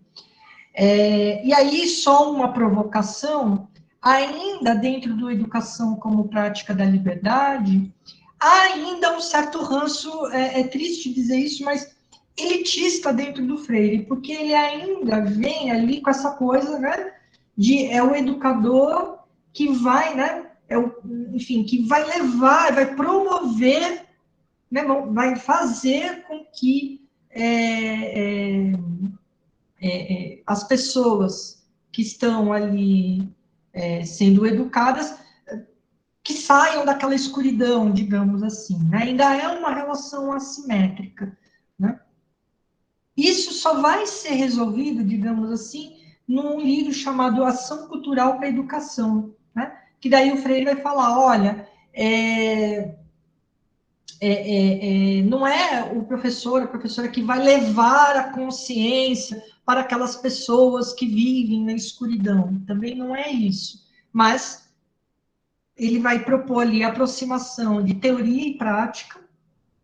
[SPEAKER 1] E aí, só uma provocação, ainda dentro do educação como prática da liberdade, há ainda um certo ranço, é triste dizer isso, mas elitista dentro do Freire, porque ele ainda vem ali com essa coisa, né, de o educador que vai, né, enfim, que vai levar, vai promover, né, vai fazer com que as pessoas que estão ali sendo educadas que saiam daquela escuridão, digamos assim, né? Ainda é uma relação assimétrica, né? Isso só vai ser resolvido, digamos assim, num livro chamado Ação Cultural para a Educação, né? Que daí o Freire vai falar, olha, não é o professor, a professora que vai levar a consciência para aquelas pessoas que vivem na escuridão, também não é isso, mas ele vai propor ali a aproximação de teoria e prática,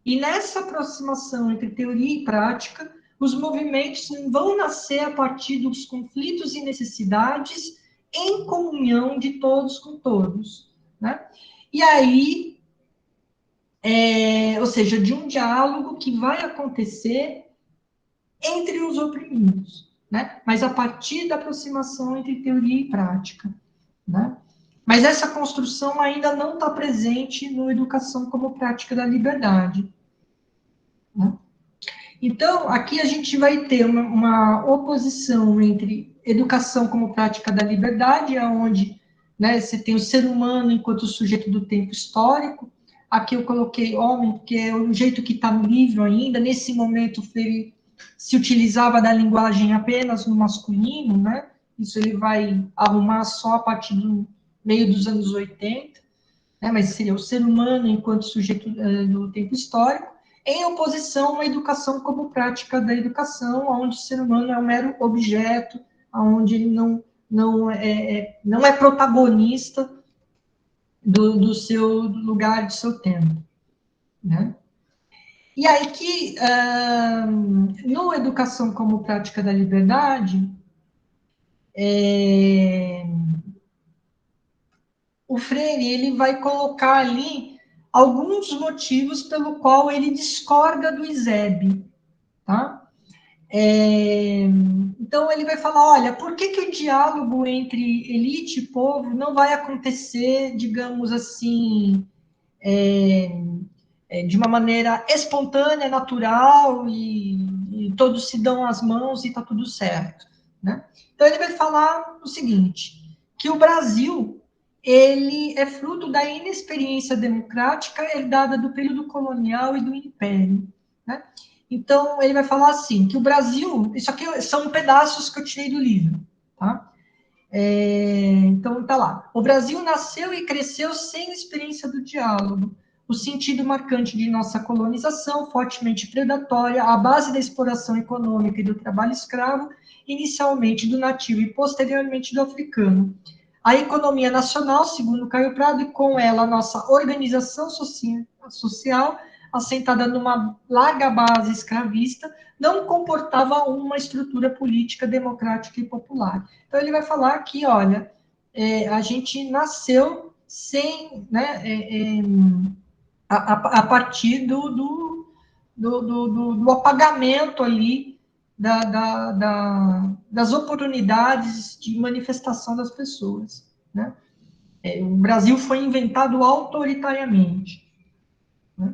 [SPEAKER 1] e nessa aproximação entre teoria e prática, os movimentos vão nascer a partir dos conflitos e necessidades em comunhão de todos com todos, né? E aí, ou seja, de um diálogo que vai acontecer entre os oprimidos, né? Mas a partir da aproximação entre teoria e prática, né? Mas essa construção ainda não está presente no Educação como Prática da Liberdade, né? Então, aqui a gente vai ter uma oposição entre educação como prática da liberdade, onde, né, você tem o ser humano enquanto sujeito do tempo histórico. Aqui eu coloquei homem, porque é o jeito que está no livro ainda. Nesse momento, Freire se utilizava da linguagem apenas no masculino, né? Isso ele vai arrumar só a partir do meio dos anos 80, né? Mas seria o ser humano enquanto sujeito do tempo histórico, em oposição a uma educação como prática da educação, onde o ser humano é um mero objeto, onde ele não é protagonista do seu lugar, do seu tempo, né? E aí que, no Educação como Prática da Liberdade, o Freire ele vai colocar ali alguns motivos pelo qual ele discorda do Eusébio, tá? Então, ele vai falar, olha, por que o diálogo entre elite e povo não vai acontecer, digamos assim, de uma maneira espontânea, natural, e todos se dão as mãos e está tudo certo, né? Então, ele vai falar o seguinte, que o Brasil, ele é fruto da inexperiência democrática herdada do período colonial e do império, né? Então, ele vai falar assim, que o Brasil, isso aqui são pedaços que eu tirei do livro, tá? Então, tá lá. O Brasil nasceu e cresceu sem experiência do diálogo. O sentido marcante de nossa colonização, fortemente predatória, à base da exploração econômica e do trabalho escravo, inicialmente do nativo e posteriormente do africano. A economia nacional, segundo Caio Prado, e com ela a nossa organização social assentada numa larga base escravista, não comportava uma estrutura política democrática e popular. Então, ele vai falar que, olha, a gente nasceu sem, né, a partir do apagamento ali das oportunidades de manifestação das pessoas, né? O Brasil foi inventado autoritariamente, né?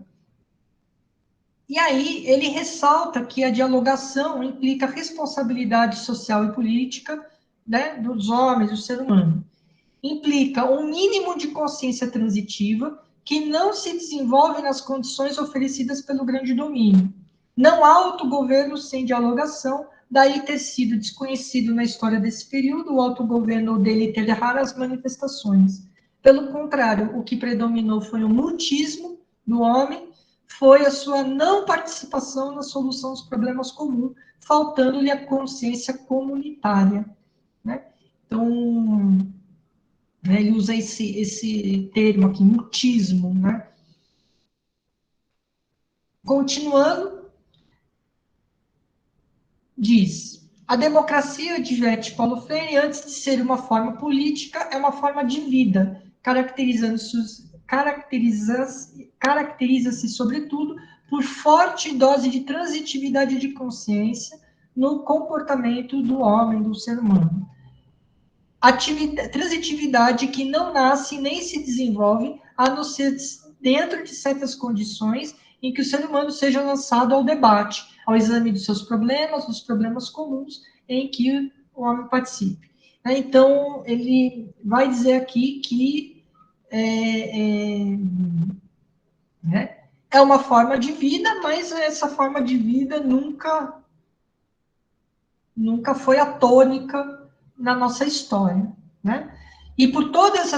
[SPEAKER 1] E aí ele ressalta que a dialogação implica responsabilidade social e política, né, dos homens, do ser humano. Implica um mínimo de consciência transitiva que não se desenvolve nas condições oferecidas pelo grande domínio. Não há autogoverno sem dialogação, daí ter sido desconhecido na história desse período, o autogoverno dele ter raras manifestações. Pelo contrário, o que predominou foi o mutismo do homem, foi a sua não participação na solução dos problemas comuns, faltando-lhe a consciência comunitária, né? Então, né, ele usa esse termo aqui, mutismo, né? Continuando, diz, a democracia, adverte Paulo Freire, antes de ser uma forma política, é uma forma de vida, caracteriza-se, sobretudo, por forte dose de transitividade de consciência no comportamento do homem, do ser humano. Transitividade que não nasce nem se desenvolve, a não ser dentro de certas condições em que o ser humano seja lançado ao debate, ao exame dos seus problemas, dos problemas comuns em que o homem participe. Então, ele vai dizer aqui que é uma forma de vida, mas essa forma de vida nunca foi a tônica na nossa história, né? E por todas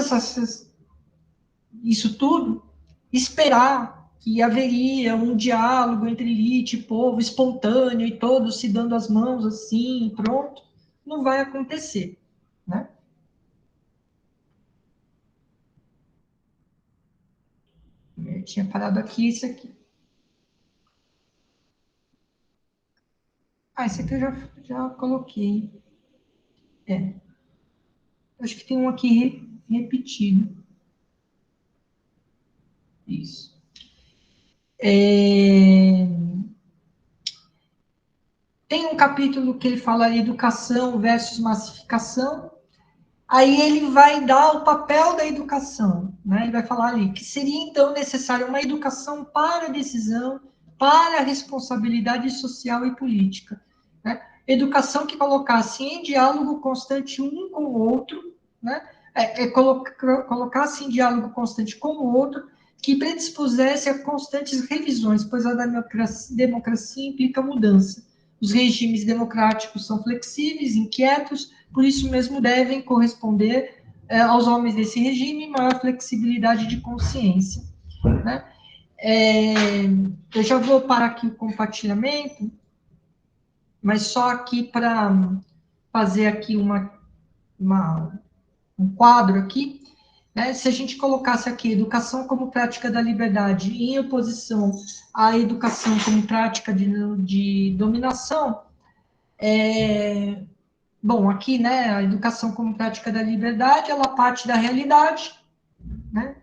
[SPEAKER 1] isso tudo, esperar que haveria um diálogo entre elite e povo espontâneo e todos se dando as mãos assim, pronto, não vai acontecer, né? Eu tinha parado aqui, isso aqui. Esse aqui eu já coloquei. Acho que tem um aqui repetido. Isso. Tem um capítulo que ele fala educação versus massificação. Aí ele vai dar o papel da educação, né? Ele vai falar ali que seria, então, necessário uma educação para a decisão, para a responsabilidade social e política, né? Educação que colocasse em diálogo constante um com o outro, né? Colocasse em diálogo constante com o outro, que predispusesse a constantes revisões, pois a democracia implica mudança. Os regimes democráticos são flexíveis, inquietos, por isso mesmo devem corresponder aos homens desse regime maior flexibilidade de consciência, né? Eu já vou parar aqui o compartilhamento, mas só aqui para fazer aqui um quadro aqui, né? Se a gente colocasse aqui educação como prática da liberdade em oposição à educação como prática de dominação, bom, aqui, né, a educação como prática da liberdade, ela parte da realidade, né?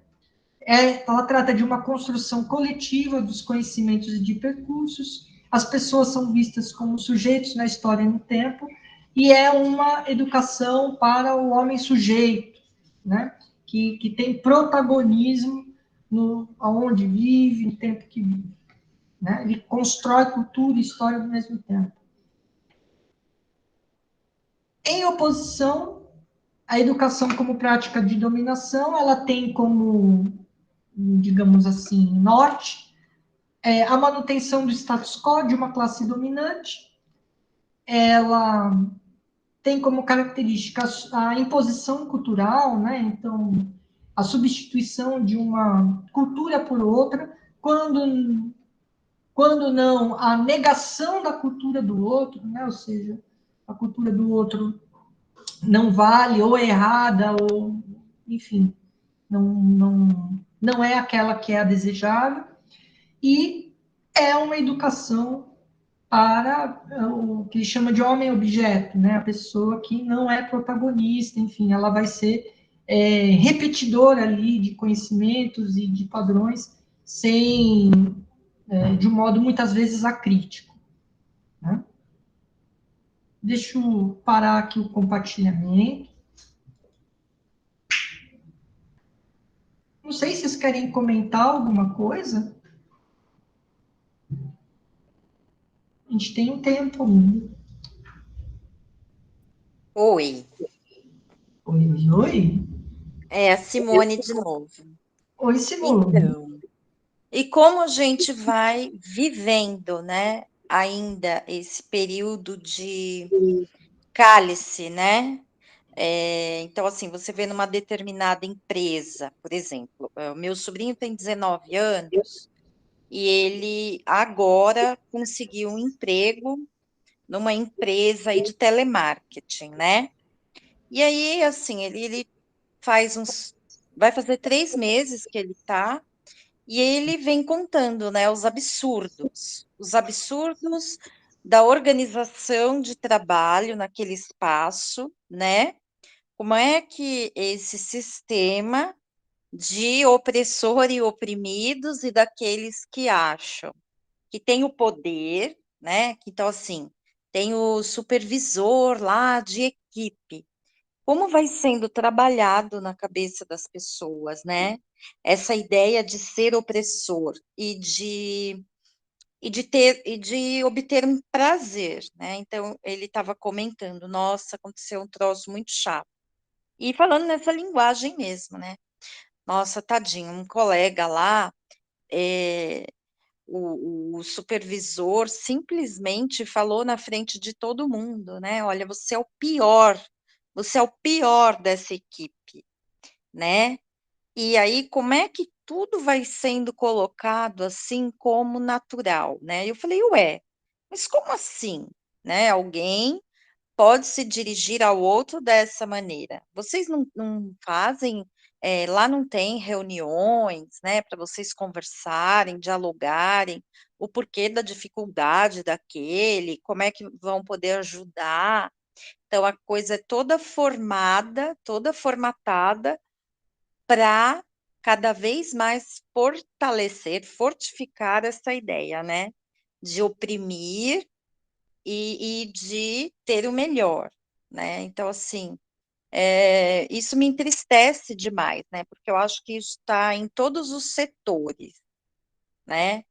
[SPEAKER 1] Ela trata de uma construção coletiva dos conhecimentos e de percursos, as pessoas são vistas como sujeitos na história e no tempo, e é uma educação para o homem sujeito, né? Que tem protagonismo no aonde vive, no tempo que vive, né? Ele constrói cultura e história ao mesmo tempo. Em oposição, a educação como prática de dominação, ela tem como, digamos assim, norte, a manutenção do status quo de uma classe dominante, ela tem como característica a imposição cultural, né? Então, a substituição de uma cultura por outra, quando não, a negação da cultura do outro, né? Ou seja, a cultura do outro não vale, ou é errada, ou, enfim, não é aquela que é a desejável, e é uma educação para o que chama de homem-objeto, né? A pessoa que não é protagonista, enfim, ela vai ser repetidora ali de conhecimentos e de padrões, de um modo muitas vezes acrítico, né? Deixa eu parar aqui o compartilhamento. Não sei se vocês querem comentar alguma coisa. A gente tem um tempo ainda.
[SPEAKER 6] Oi.
[SPEAKER 1] Oi, oi.
[SPEAKER 6] É a Simone de novo.
[SPEAKER 1] Oi, Simone.
[SPEAKER 6] Então, e como a gente vai vivendo, né, ainda esse período de cálice, né? Então, assim, você vê numa determinada empresa, por exemplo, o meu sobrinho tem 19 anos e ele agora conseguiu um emprego numa empresa aí de telemarketing, né? E aí, assim, ele vai fazer 3 meses que ele está, e ele vem contando, né, os absurdos da organização de trabalho naquele espaço, né? Como é que esse sistema de opressor e oprimidos e daqueles que acham que tem o poder, né? Então, assim, tem o supervisor lá de equipe. Como vai sendo trabalhado na cabeça das pessoas, né? Essa ideia de ser opressor e de obter um prazer, né? Então, ele estava comentando, nossa, aconteceu um troço muito chato. E falando nessa linguagem mesmo, né? Nossa, tadinho, um colega lá, o supervisor simplesmente falou na frente de todo mundo, né? Olha, você é o pior dessa equipe, né? E aí, como é que tudo vai sendo colocado assim como natural, né? Eu falei, ué, mas como assim? Né? Alguém pode se dirigir ao outro dessa maneira. Vocês não fazem, lá não tem reuniões, né, para vocês conversarem, dialogarem, o porquê da dificuldade daquele, como é que vão poder ajudar. Então, a coisa é toda formada, toda formatada para cada vez mais fortificar essa ideia, né, de oprimir e de ter o melhor, né? Então, assim, isso me entristece demais, né? Porque eu acho que isso está em todos os setores, né?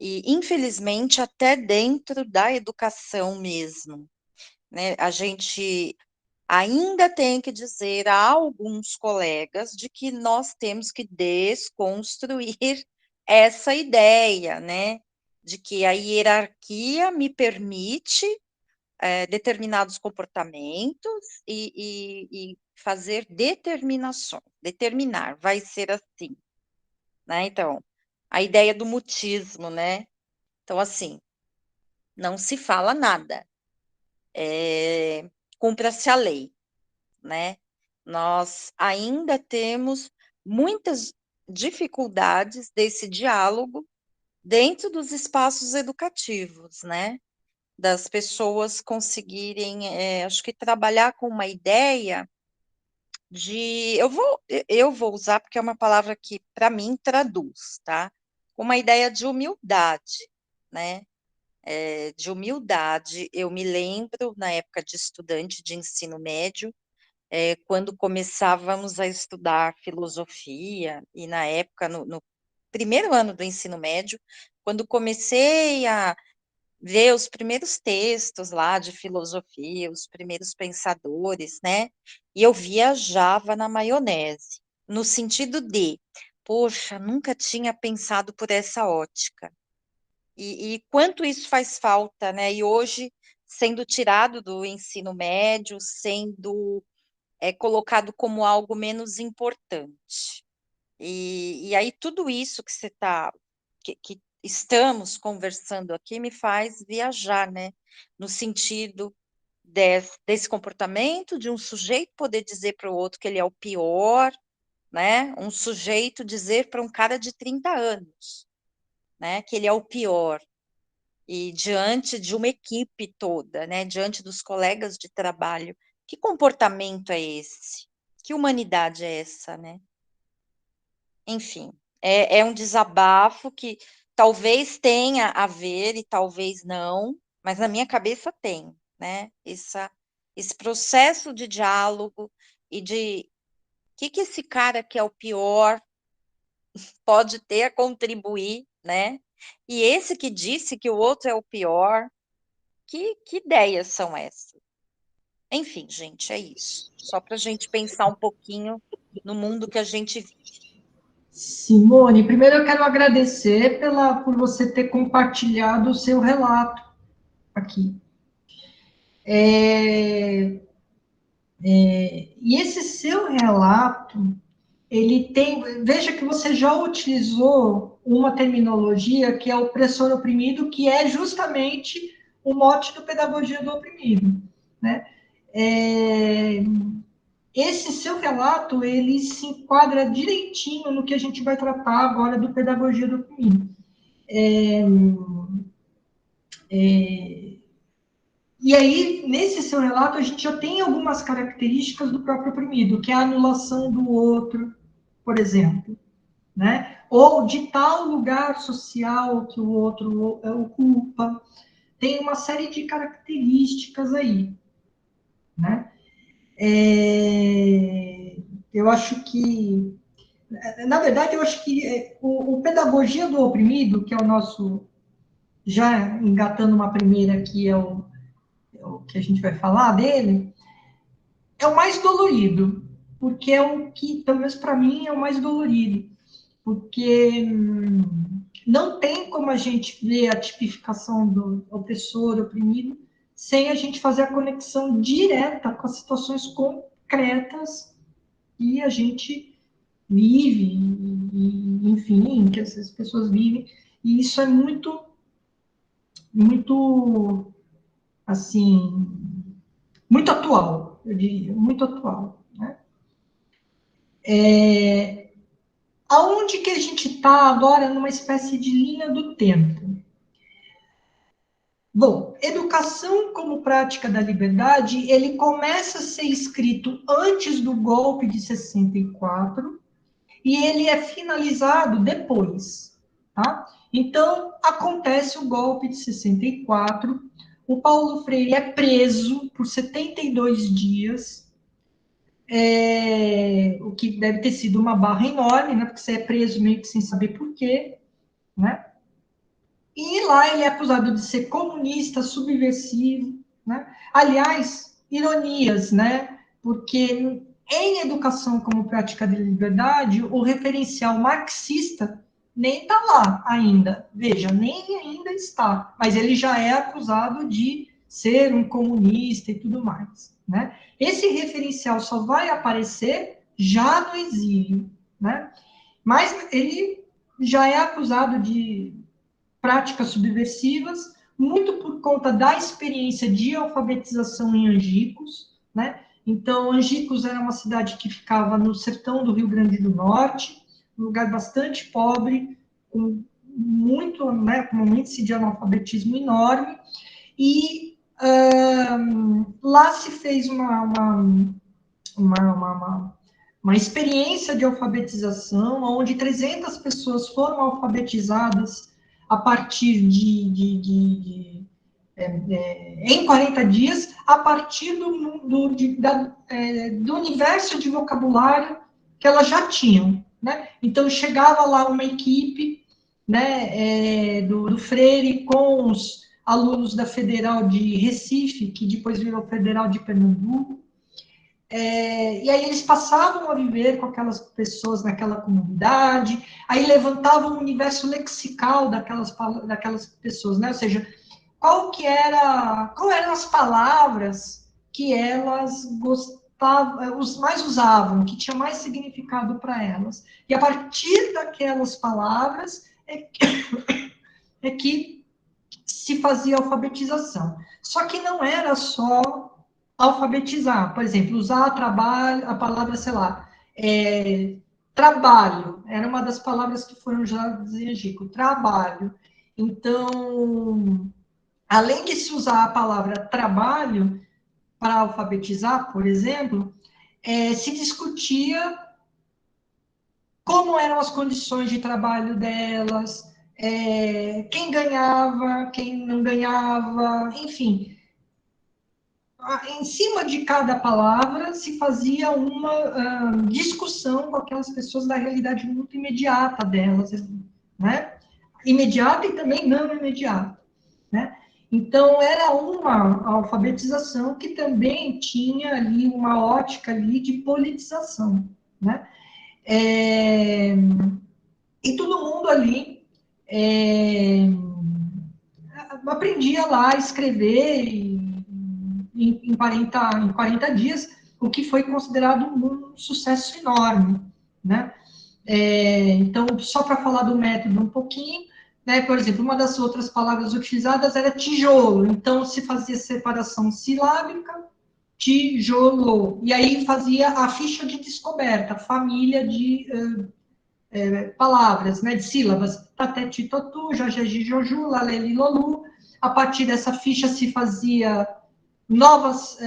[SPEAKER 6] E, infelizmente, até dentro da educação mesmo, né? A gente ainda tem que dizer a alguns colegas de que nós temos que desconstruir essa ideia, né? de que a hierarquia me permite determinados comportamentos e fazer determinações. Determinar, vai ser assim, né? Então, a ideia do mutismo, né? Então, assim, não se fala nada. Cumpra-se a lei, né? Nós ainda temos muitas dificuldades desse diálogo dentro dos espaços educativos, né? Das pessoas conseguirem, acho que trabalhar com uma ideia de, eu vou usar porque é uma palavra que para mim traduz, tá? Uma ideia de humildade, né? De humildade. Eu me lembro na época de estudante de ensino médio, quando começávamos a estudar filosofia e na época no primeiro ano do ensino médio, quando comecei a ver os primeiros textos lá de filosofia, os primeiros pensadores, né? E eu viajava na maionese, no sentido de, poxa, nunca tinha pensado por essa ótica. E quanto isso faz falta, né? E hoje, sendo tirado do ensino médio, sendo colocado como algo menos importante. E aí tudo isso que você está, que estamos conversando aqui me faz viajar, né? No sentido desse comportamento de um sujeito poder dizer para o outro que ele é o pior, né? Um sujeito dizer para um cara de 30 anos, né? Que ele é o pior. E diante de uma equipe toda, né? Diante dos colegas de trabalho, que comportamento é esse? Que humanidade é essa, né? Enfim, é um desabafo que talvez tenha a ver e talvez não, mas na minha cabeça tem, né? Esse processo de diálogo e de o que esse cara que é o pior pode ter a contribuir, né? E esse que disse que o outro é o pior, que ideias são essas? Enfim, gente, é isso. Só para a gente pensar um pouquinho no mundo que a gente vive.
[SPEAKER 1] Simone, primeiro eu quero agradecer por você ter compartilhado o seu relato aqui. E esse seu relato, ele tem. Veja que você já utilizou uma terminologia que é opressor oprimido, que é justamente o mote do Pedagogia do Oprimido, né? Esse seu relato, ele se enquadra direitinho no que a gente vai tratar agora do Pedagogia do Oprimido. E aí, nesse seu relato, a gente já tem algumas características do próprio oprimido, que é a anulação do outro, por exemplo, né? Ou de tal lugar social que o outro ocupa. Tem uma série de características aí, né? Eu acho que, na verdade, eu acho que o Pedagogia do Oprimido, que é o nosso, já engatando uma primeira aqui, é o que a gente vai falar dele, é o mais dolorido, porque é o que, pelo menos para mim, é o mais dolorido, porque não tem como a gente ver a tipificação do opressor, oprimido, sem a gente fazer a conexão direta com as situações concretas que a gente vive, e, enfim, que essas pessoas vivem, e isso é muito, muito, assim, muito atual, eu diria, muito atual, né? Aonde que a gente está agora numa espécie de linha do tempo? Bom, educação como prática da liberdade, ele começa a ser escrito antes do golpe de 64 e ele é finalizado depois, tá? Então, acontece o golpe de 64, o Paulo Freire é preso por 72 dias, o que deve ter sido uma barra enorme, né? Porque você é preso meio que sem saber por quê, né? E lá ele é acusado de ser comunista, subversivo, né? Aliás, ironias, né? Porque em educação como prática de liberdade, o referencial marxista nem está lá ainda. Veja, nem ainda está. Mas ele já é acusado de ser um comunista e tudo mais, né? Esse referencial só vai aparecer já no exílio, né? Mas ele já é acusado de práticas subversivas, muito por conta da experiência de alfabetização em Angicos, né? Então, Angicos era uma cidade que ficava no sertão do Rio Grande do Norte, um lugar bastante pobre, com muito, né, com um índice de analfabetismo enorme, e lá se fez uma experiência de alfabetização, onde 300 pessoas foram alfabetizadas a partir em 40 dias, a partir do universo de vocabulário que elas já tinham, né? Então, chegava lá uma equipe, né, do Freire com os alunos da Federal de Recife, que depois virou Federal de Pernambuco, e aí eles passavam a viver com aquelas pessoas naquela comunidade, aí levantavam o universo lexical daquelas pessoas, né? Ou seja, qual eram as palavras que elas gostavam, os mais usavam, que tinha mais significado para elas. E a partir daquelas palavras é que se fazia alfabetização. Só que não era só alfabetizar, por exemplo, usar a palavra, sei lá, trabalho, era uma das palavras que foram usadas em Angico, trabalho. Então, além de se usar a palavra trabalho para alfabetizar, por exemplo, se discutia como eram as condições de trabalho delas, quem ganhava, quem não ganhava, enfim. Em cima de cada palavra se fazia uma discussão com aquelas pessoas da realidade muito imediata delas, né? Imediata e também não imediata, né? Então, era uma alfabetização que também tinha ali uma ótica ali de politização, né? E todo mundo ali aprendia lá a escrever em 40 dias, o que foi considerado um sucesso enorme, né? Então, só para falar do método um pouquinho, né, por exemplo, uma das outras palavras utilizadas era tijolo, então se fazia separação silábica, tijolo, e aí fazia a ficha de descoberta, família de palavras, né, de sílabas, tateti, totu, jajeji, joju, laleli, lolu. A partir dessa ficha se fazia novas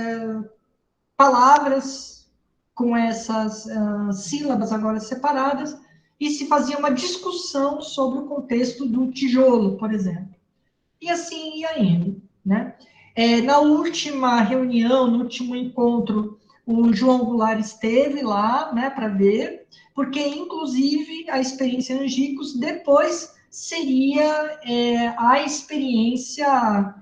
[SPEAKER 1] palavras com essas sílabas agora separadas, e se fazia uma discussão sobre o contexto do tijolo, por exemplo. E assim ia indo, né? Na última reunião, no último encontro, o João Goulart esteve lá, né, para ver, porque, inclusive, a experiência em Angicos depois seria a experiência,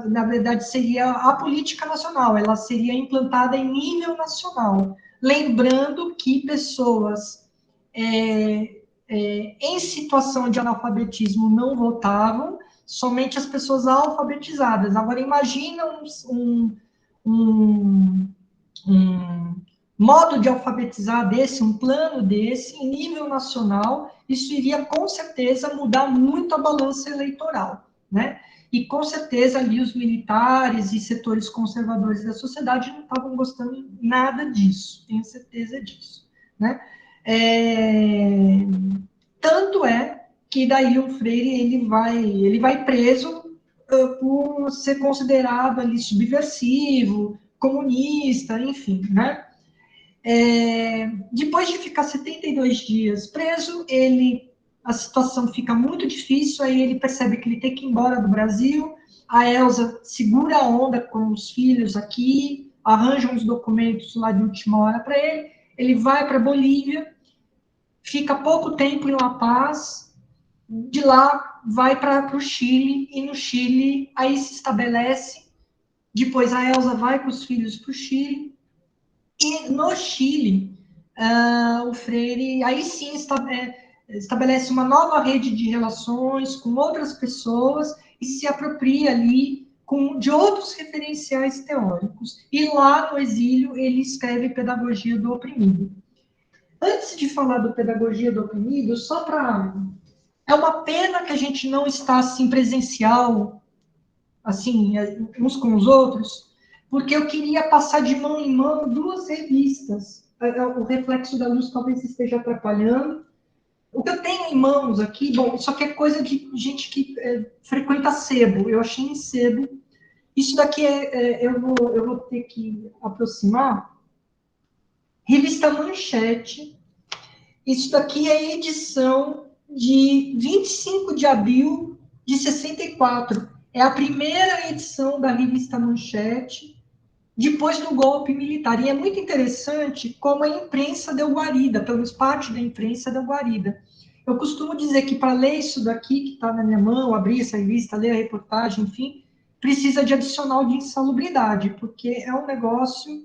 [SPEAKER 1] na verdade, seria a política nacional, ela seria implantada em nível nacional. Lembrando que pessoas em situação de analfabetismo não votavam, somente as pessoas alfabetizadas. Agora, imagina um modo de alfabetizar desse, um plano desse, em nível nacional, isso iria, com certeza, mudar muito a balança eleitoral, né? E, com certeza, ali os militares e setores conservadores da sociedade não estavam gostando nada disso, tenho certeza disso, né? Tanto é que daí o Freire ele vai preso por ser considerado ali subversivo, comunista, enfim, né? Depois de ficar 72 dias preso, a situação fica muito difícil, aí ele percebe que ele tem que ir embora do Brasil, a Elza segura a onda com os filhos aqui, arranja uns documentos lá de última hora para ele vai para a Bolívia, fica pouco tempo em La Paz, de lá vai para o Chile, e no Chile aí se estabelece, depois a Elza vai com os filhos para o Chile, e no Chile, o Freire, aí sim, estabelece uma nova rede de relações com outras pessoas e se apropria ali de outros referenciais teóricos. E lá no exílio ele escreve Pedagogia do Oprimido. Antes de falar do Pedagogia do Oprimido, só para... É uma pena que a gente não está assim presencial, assim, uns com os outros, porque eu queria passar de mão em mão 2 revistas. O reflexo da luz talvez esteja atrapalhando. O que eu tenho em mãos aqui, bom, isso aqui é coisa de gente que frequenta sebo. Eu achei em sebo. Isso daqui eu vou ter que aproximar. Revista Manchete. Isso daqui é edição de 25 de abril de 64. É a primeira edição da revista Manchete, depois do golpe militar. E é muito interessante como a imprensa deu guarida, pelo menos parte da imprensa deu guarida. Eu costumo dizer que para ler isso daqui, que está na minha mão, abrir essa revista, ler a reportagem, enfim, precisa de adicional de insalubridade, porque é um negócio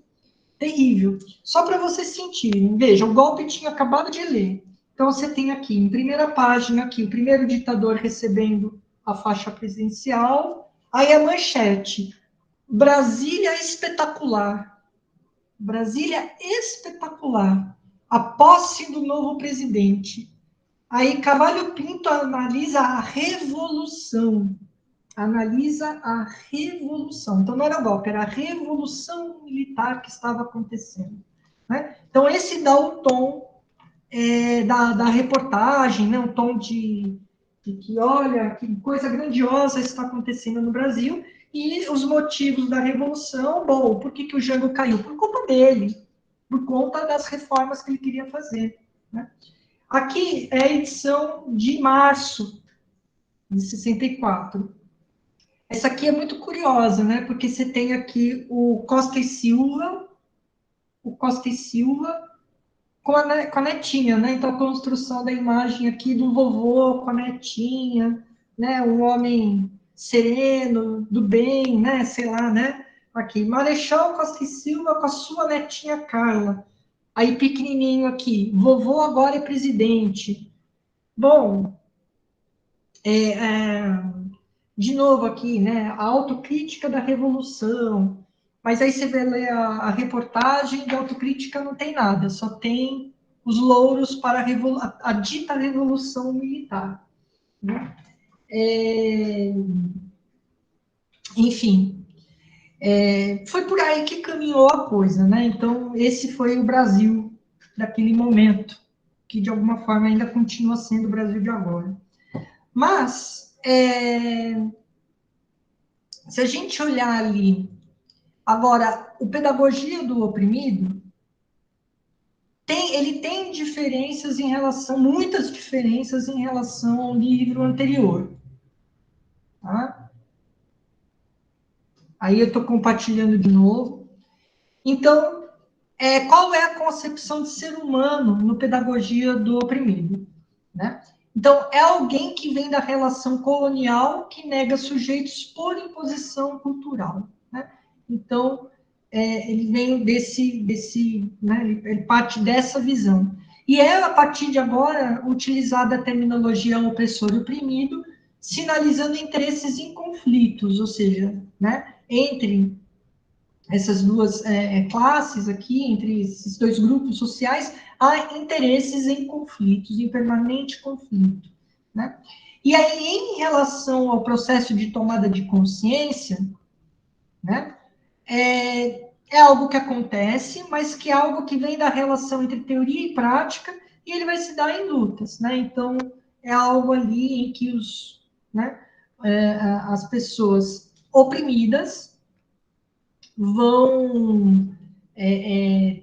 [SPEAKER 1] terrível. Só para vocês sentirem. Veja, o golpe tinha acabado de ler. Então, você tem aqui, em primeira página, aqui, o primeiro ditador recebendo a faixa presidencial. Aí a manchete. Brasília espetacular. Brasília espetacular. A posse do novo presidente. Aí Cavalho Pinto analisa a revolução. Analisa a revolução. Então, não era golpe, era a revolução militar que estava acontecendo. Né? Então, esse dá o tom da reportagem, né? Um tom de que, olha, que coisa grandiosa está acontecendo no Brasil, e os motivos da revolução, bom, por que o Jango caiu? Por culpa dele, por conta das reformas que ele queria fazer. Né? Aqui é a edição de março de 64. Essa aqui é muito curiosa, né? Porque você tem aqui o Costa e Silva com a netinha, né? Então, a construção da imagem aqui do vovô com a netinha, né? Um homem sereno, do bem, né? Sei lá, né? Aqui, Marechal Costa e Silva com a sua netinha Carla. Aí, pequenininho aqui, vovô agora é presidente. Bom, de novo aqui, né? A autocrítica da revolução. Mas aí você vai ler a reportagem, de autocrítica não tem nada, só tem os louros para a dita revolução militar. Né? Enfim, foi por aí que caminhou a coisa, né? Então, esse foi o Brasil daquele momento, que de alguma forma ainda continua sendo o Brasil de agora. Mas, se a gente olhar ali, agora, o Pedagogia do Oprimido, ele tem diferenças em relação, muitas diferenças em relação ao livro anterior. Tá? Aí eu estou compartilhando de novo. Então, qual é a concepção de ser humano no Pedagogia do Oprimido? Né? Então, é alguém que vem da relação colonial que nega sujeitos por imposição cultural. Né? Então, ele vem né, ele parte dessa visão. E é, a partir de agora, utilizada a terminologia opressor e oprimido, sinalizando interesses em conflitos, ou seja, né, entre essas duas classes aqui, entre esses 2 grupos sociais, há interesses em conflitos, em permanente conflito. Né? E aí, em relação ao processo de tomada de consciência, né, é algo que acontece, mas que é algo que vem da relação entre teoria e prática, e ele vai se dar em lutas, né? Então, é algo ali em que as pessoas oprimidas vão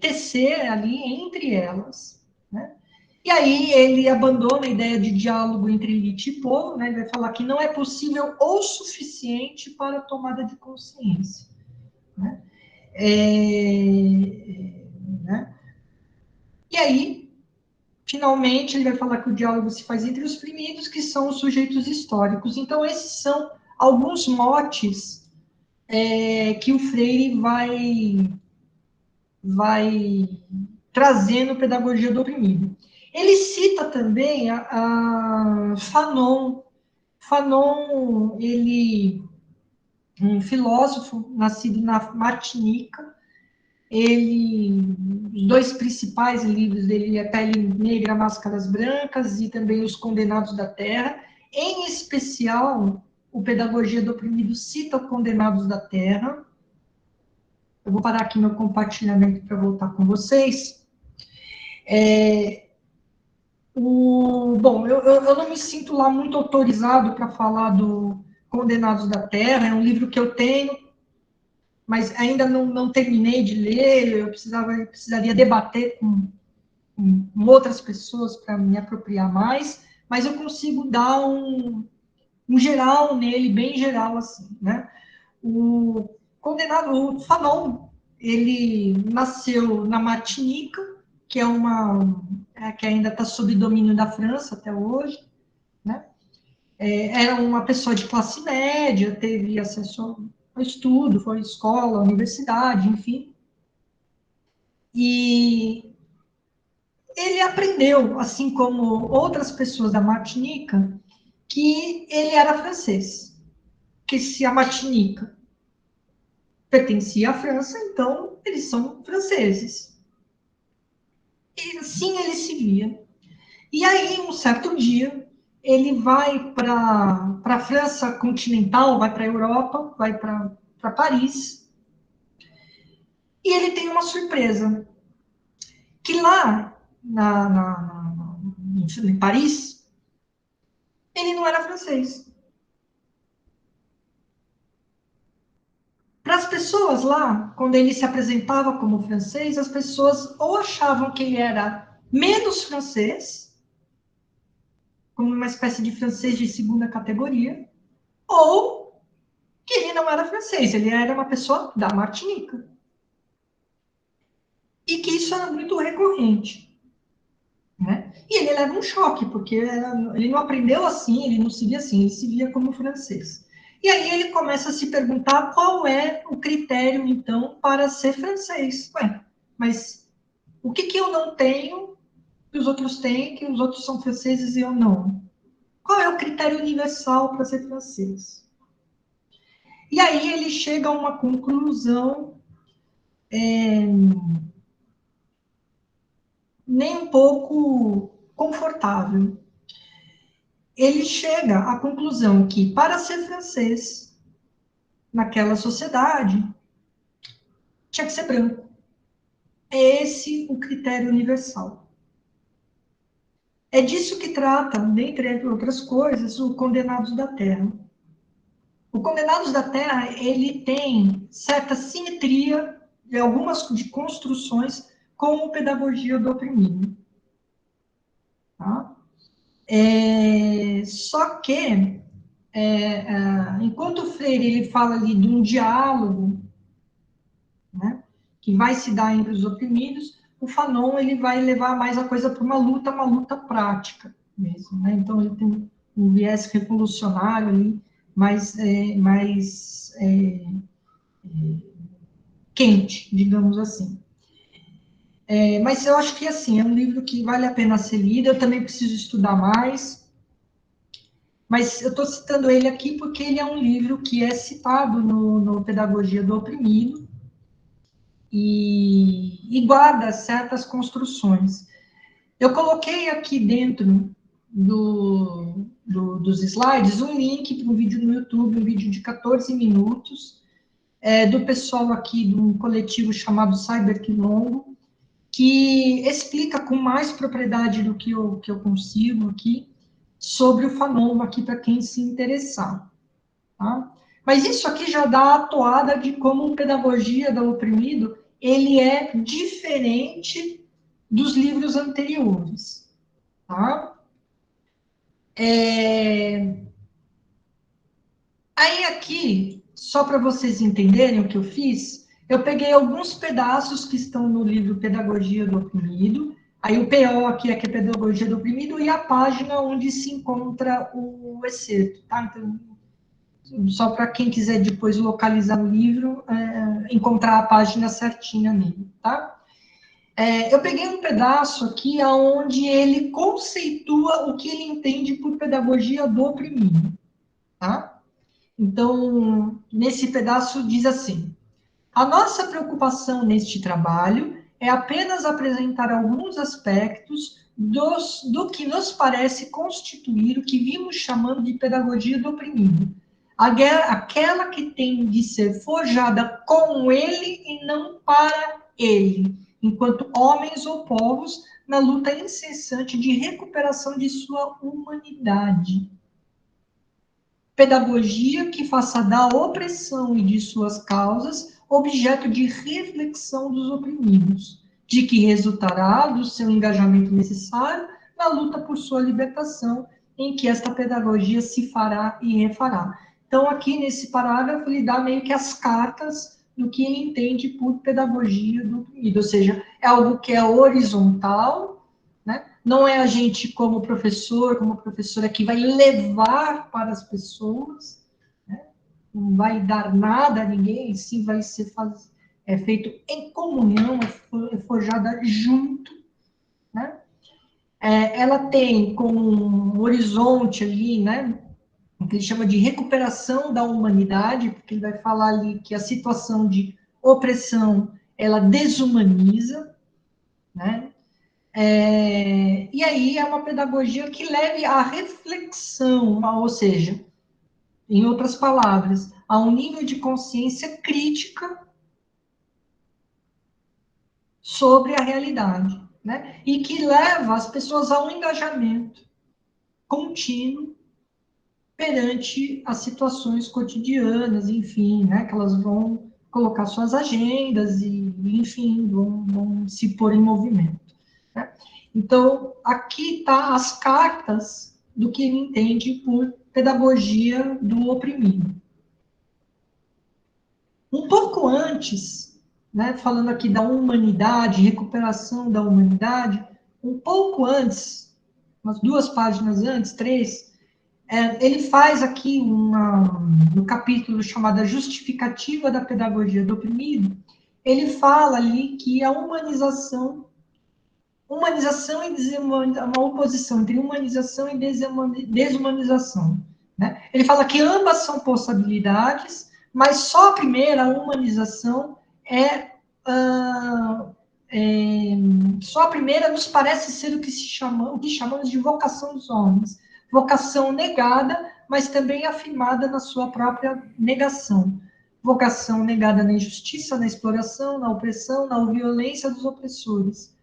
[SPEAKER 1] tecer ali entre elas, né? E aí ele abandona a ideia de diálogo entre elite e povo, né? Ele vai falar que não é possível o suficiente para a tomada de consciência. Né? Né? E aí, finalmente, ele vai falar que o diálogo se faz entre os oprimidos, que são os sujeitos históricos. Então, esses são alguns motes que o Freire vai trazer no Pedagogia do Oprimido. Ele cita também a Fanon. Fanon, ele um filósofo nascido na Martinica. Os dois principais livros dele é Pele Negra, Máscaras Brancas e também Os Condenados da Terra. Em especial, o Pedagogia do Oprimido cita os Condenados da Terra. Eu vou parar aqui meu compartilhamento para voltar com vocês. Bom, eu não me sinto lá muito autorizado para falar do Condenados da Terra, é um livro que eu tenho, mas ainda não terminei de ler, eu precisaria debater com outras pessoas para me apropriar mais, mas eu consigo dar um geral nele, bem geral, assim, né? O Fanon, ele nasceu na Martinica, que que ainda está sob domínio da França até hoje, né? Era uma pessoa de classe média, teve acesso ao estudo, foi à escola, à universidade, enfim. E ele aprendeu, assim como outras pessoas da Martinica, que ele era francês. Que se a Martinica pertencia à França, então eles são franceses. E assim ele se via. E aí, um certo dia, ele vai para a França continental, vai para a Europa, vai para Paris, e ele tem uma surpresa, que lá em Paris, ele não era francês. Para as pessoas lá, quando ele se apresentava como francês, as pessoas ou achavam que ele era menos francês, como uma espécie de francês de segunda categoria, ou que ele não era francês, ele era uma pessoa da Martinica. E que isso era muito recorrente. Né? E ele leva um choque, porque ele não aprendeu assim, ele não se via assim, ele se via como francês. E aí ele começa a se perguntar qual é o critério, então, para ser francês. Ué, mas o que eu não tenho que os outros têm, que os outros são franceses e eu não? Qual é o critério universal para ser francês? E aí ele chega a uma conclusão nem um pouco confortável. Ele chega à conclusão que, para ser francês, naquela sociedade, tinha que ser branco. É esse o critério universal. É disso que trata, dentre outras coisas, o Condenados da Terra. O Condenados da Terra, ele tem certa simetria de algumas de construções com a Pedagogia do Oprimido. Tá? Só que, enquanto o Freire ele fala ali de um diálogo, né, que vai se dar entre os oprimidos, o Fanon ele vai levar mais a coisa para uma luta prática mesmo. Né? Então, ele tem um viés revolucionário ali, mais quente, digamos assim. Mas eu acho que, assim, é um livro que vale a pena ser lido, eu também preciso estudar mais, mas eu estou citando ele aqui porque ele é um livro que é citado no Pedagogia do Oprimido e guarda certas construções. Eu coloquei aqui dentro dos slides um link para um vídeo no YouTube, um vídeo de 14 minutos, do pessoal aqui de um coletivo chamado Cyberquilombo, que explica com mais propriedade do que eu consigo aqui, sobre o Fanon aqui para quem se interessar. Tá? Mas isso aqui já dá a toada de como a Pedagogia do Oprimido ele é diferente dos livros anteriores. Tá? Aí aqui, só para vocês entenderem o que eu fiz, eu peguei alguns pedaços que estão no livro Pedagogia do Oprimido, aí o PO aqui é que é Pedagogia do Oprimido, e a página onde se encontra o excerto, tá? Então, só para quem quiser depois localizar o livro, encontrar a página certinha nele, tá? Eu peguei um pedaço aqui onde ele conceitua o que ele entende por pedagogia do oprimido, tá? Então, nesse pedaço diz assim: a nossa preocupação neste trabalho é apenas apresentar alguns aspectos do que nos parece constituir o que vimos chamando de pedagogia do oprimido, aquela que tem de ser forjada com ele e não para ele, enquanto homens ou povos na luta incessante de recuperação de sua humanidade. Pedagogia que faça da opressão e de suas causas objeto de reflexão dos oprimidos, de que resultará do seu engajamento necessário na luta por sua libertação, em que esta pedagogia se fará e refará. Então, aqui nesse parágrafo, ele dá meio que as cartas do que ele entende por pedagogia do oprimido, ou seja, é algo que é horizontal, né? Não é a gente como professor, como professora, que vai levar para as pessoas, né? Não vai dar nada a ninguém, sim vai ser feito em comunhão, é forjada junto, né? Ela tem como um horizonte ali, né, o que ele chama de recuperação da humanidade, porque ele vai falar ali que a situação de opressão, ela desumaniza, né? E aí é uma pedagogia que leve à reflexão, ou seja, em outras palavras, a um nível de consciência crítica sobre a realidade, né? E que leva as pessoas a um engajamento contínuo perante as situações cotidianas, enfim, né? Que elas vão colocar suas agendas e, enfim, vão se pôr em movimento, né? Então, aqui está as cartas do que ele entende por pedagogia do oprimido. Um pouco antes, né, falando aqui da humanidade, recuperação da humanidade, um pouco antes, umas 2 páginas antes, 3, ele faz aqui no capítulo chamado Justificativa da Pedagogia do Oprimido, ele fala ali que a humanização e desumanização, uma oposição entre humanização e desumanização, né? Ele fala que ambas são possibilidades, mas só a primeira, a humanização, só a primeira nos parece ser o que chamamos de vocação dos homens. Vocação negada, mas também afirmada na sua própria negação. Vocação negada na injustiça, na exploração, na opressão, na violência dos opressores,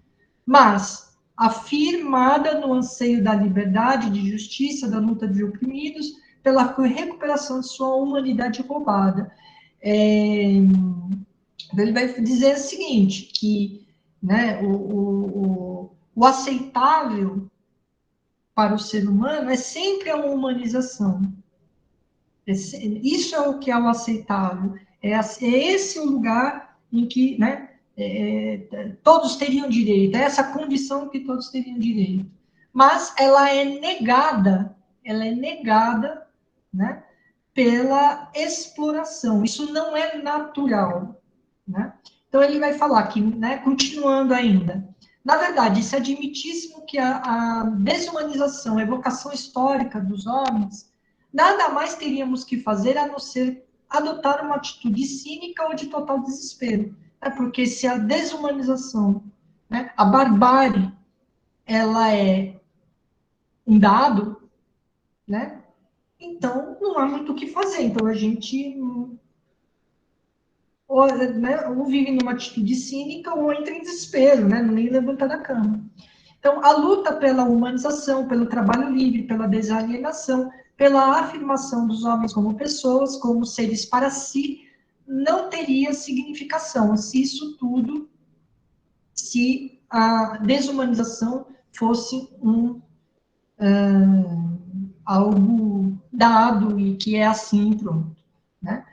[SPEAKER 1] mas afirmada no anseio da liberdade, de justiça, da luta de oprimidos, pela recuperação de sua humanidade roubada. Ele vai dizer o seguinte, que, né, o aceitável para o ser humano é sempre a humanização. Isso é o que é o aceitável. É esse o lugar em que, né, todos teriam direito, é essa condição que todos teriam direito. Mas ela é negada, né, pela exploração. Isso não é natural, né? Então ele vai falar aqui, né, continuando ainda. Na verdade, se admitíssemos que a desumanização, a evocação histórica dos homens, nada mais teríamos que fazer a não ser adotar uma atitude cínica ou de total desespero. Porque se a desumanização, né, a barbárie, ela é um dado, né, então não há muito o que fazer. Então a gente ou vive numa atitude cínica ou entra em desespero, né, nem levanta da cama. Então a luta pela humanização, pelo trabalho livre, pela desalienação, pela afirmação dos homens como pessoas, como seres para si, não teria significação se a desumanização fosse algo dado e que é assim, pronto, né?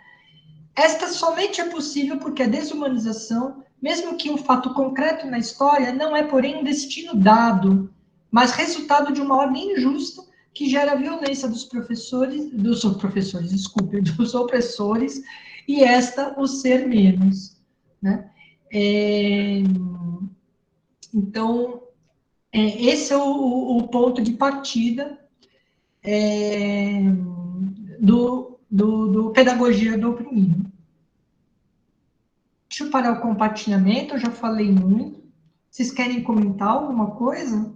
[SPEAKER 1] Esta somente é possível porque a desumanização, mesmo que um fato concreto na história, não é, porém, um destino dado, mas resultado de uma ordem injusta que gera a violência dos opressores, e esta o ser menos, né? Então, esse é o ponto de partida do Pedagogia do Oprimido. Deixa eu parar o compartilhamento, eu já falei muito. Vocês querem comentar alguma coisa?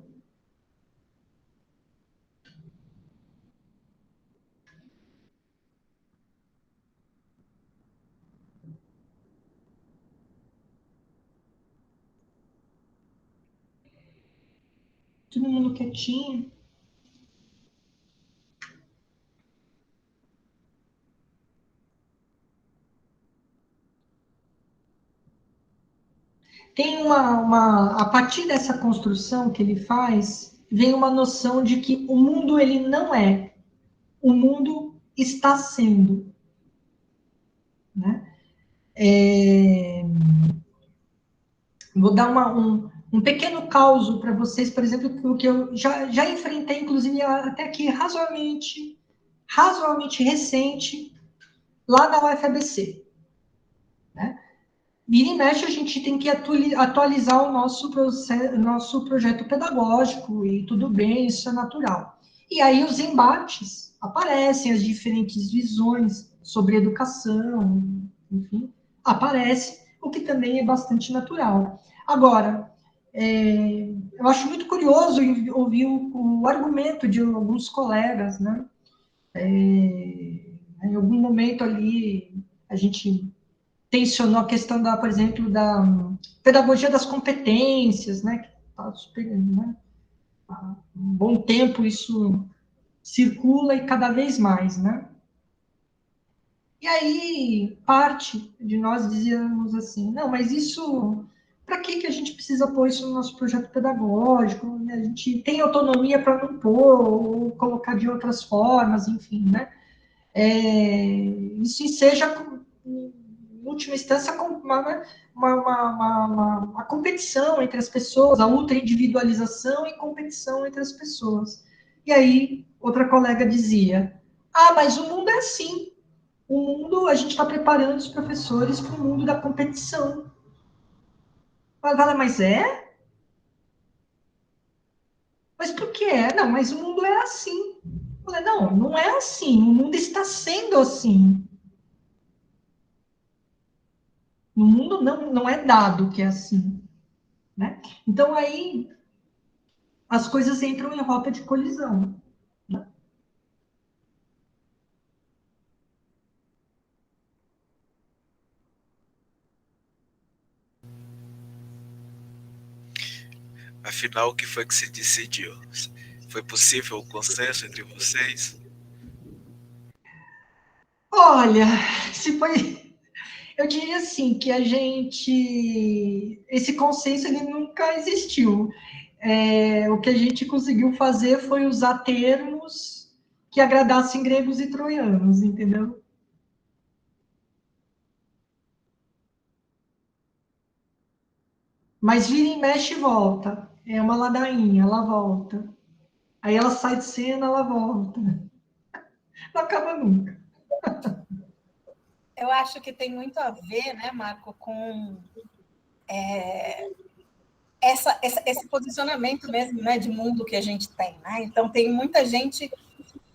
[SPEAKER 1] Todo mundo quietinho. Tem a partir dessa construção que ele faz, vem uma noção de que o mundo ele não é, o mundo está sendo, né? Vou dar um pequeno caso para vocês, por exemplo, que eu já enfrentei, inclusive, até aqui, razoavelmente recente, lá na UFABC, né? Vira e mexe, a gente tem que atualizar o nosso projeto pedagógico, e tudo bem, isso é natural. E aí os embates aparecem, as diferentes visões sobre educação, enfim, aparece, o que também é bastante natural. Agora, eu acho muito curioso ouvir o argumento de alguns colegas, né? Em algum momento ali, a gente tensionou a questão por exemplo, da pedagogia das competências, né? Que tá super, né? Há um bom tempo isso circula e cada vez mais, né? E aí, parte de nós dizíamos assim, não, mas isso, para que a gente precisa pôr isso no nosso projeto pedagógico? Né? A gente tem autonomia para não pôr, ou colocar de outras formas, enfim, né? Isso seja, em última instância, uma competição entre as pessoas, a ultra-individualização e competição entre as pessoas. E aí, outra colega dizia, mas o mundo é assim. O mundo, a gente está preparando os professores para o mundo da competição. Mas é? Mas por que é? Não, mas o mundo é assim. Eu falei, não, não é assim. O mundo está sendo assim. No mundo não é dado que é assim. Né? Então, aí, as coisas entram em rota de colisão. Né?
[SPEAKER 3] Afinal, o que foi que se decidiu? Foi possível o consenso entre vocês?
[SPEAKER 1] Olha, se foi... Eu diria assim, que esse consenso ele nunca existiu. O que a gente conseguiu fazer foi usar termos que agradassem gregos e troianos, entendeu? Mas vira e mexe e volta. É uma ladainha, ela volta. Aí ela sai de cena, ela volta. Não acaba nunca.
[SPEAKER 4] Eu acho que tem muito a ver, né, Marco, com esse posicionamento mesmo, né, de mundo que a gente tem, né? Então tem muita gente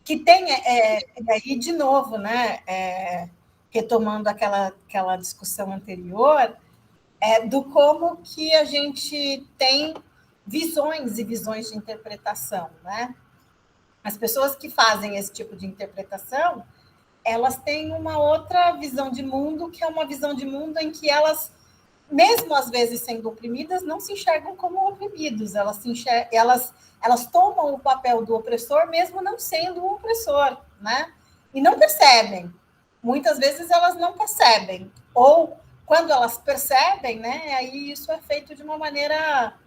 [SPEAKER 4] que tem, e aí de novo, né, retomando aquela discussão anterior, do como que a gente tem visões e visões de interpretação, né? As pessoas que fazem esse tipo de interpretação, elas têm uma outra visão de mundo, que é uma visão de mundo em que elas, mesmo às vezes sendo oprimidas, não se enxergam como oprimidos, elas tomam o papel do opressor, mesmo não sendo o opressor, né? E não percebem. Muitas vezes elas não percebem. Ou, quando elas percebem, né, aí isso é feito de uma maneira...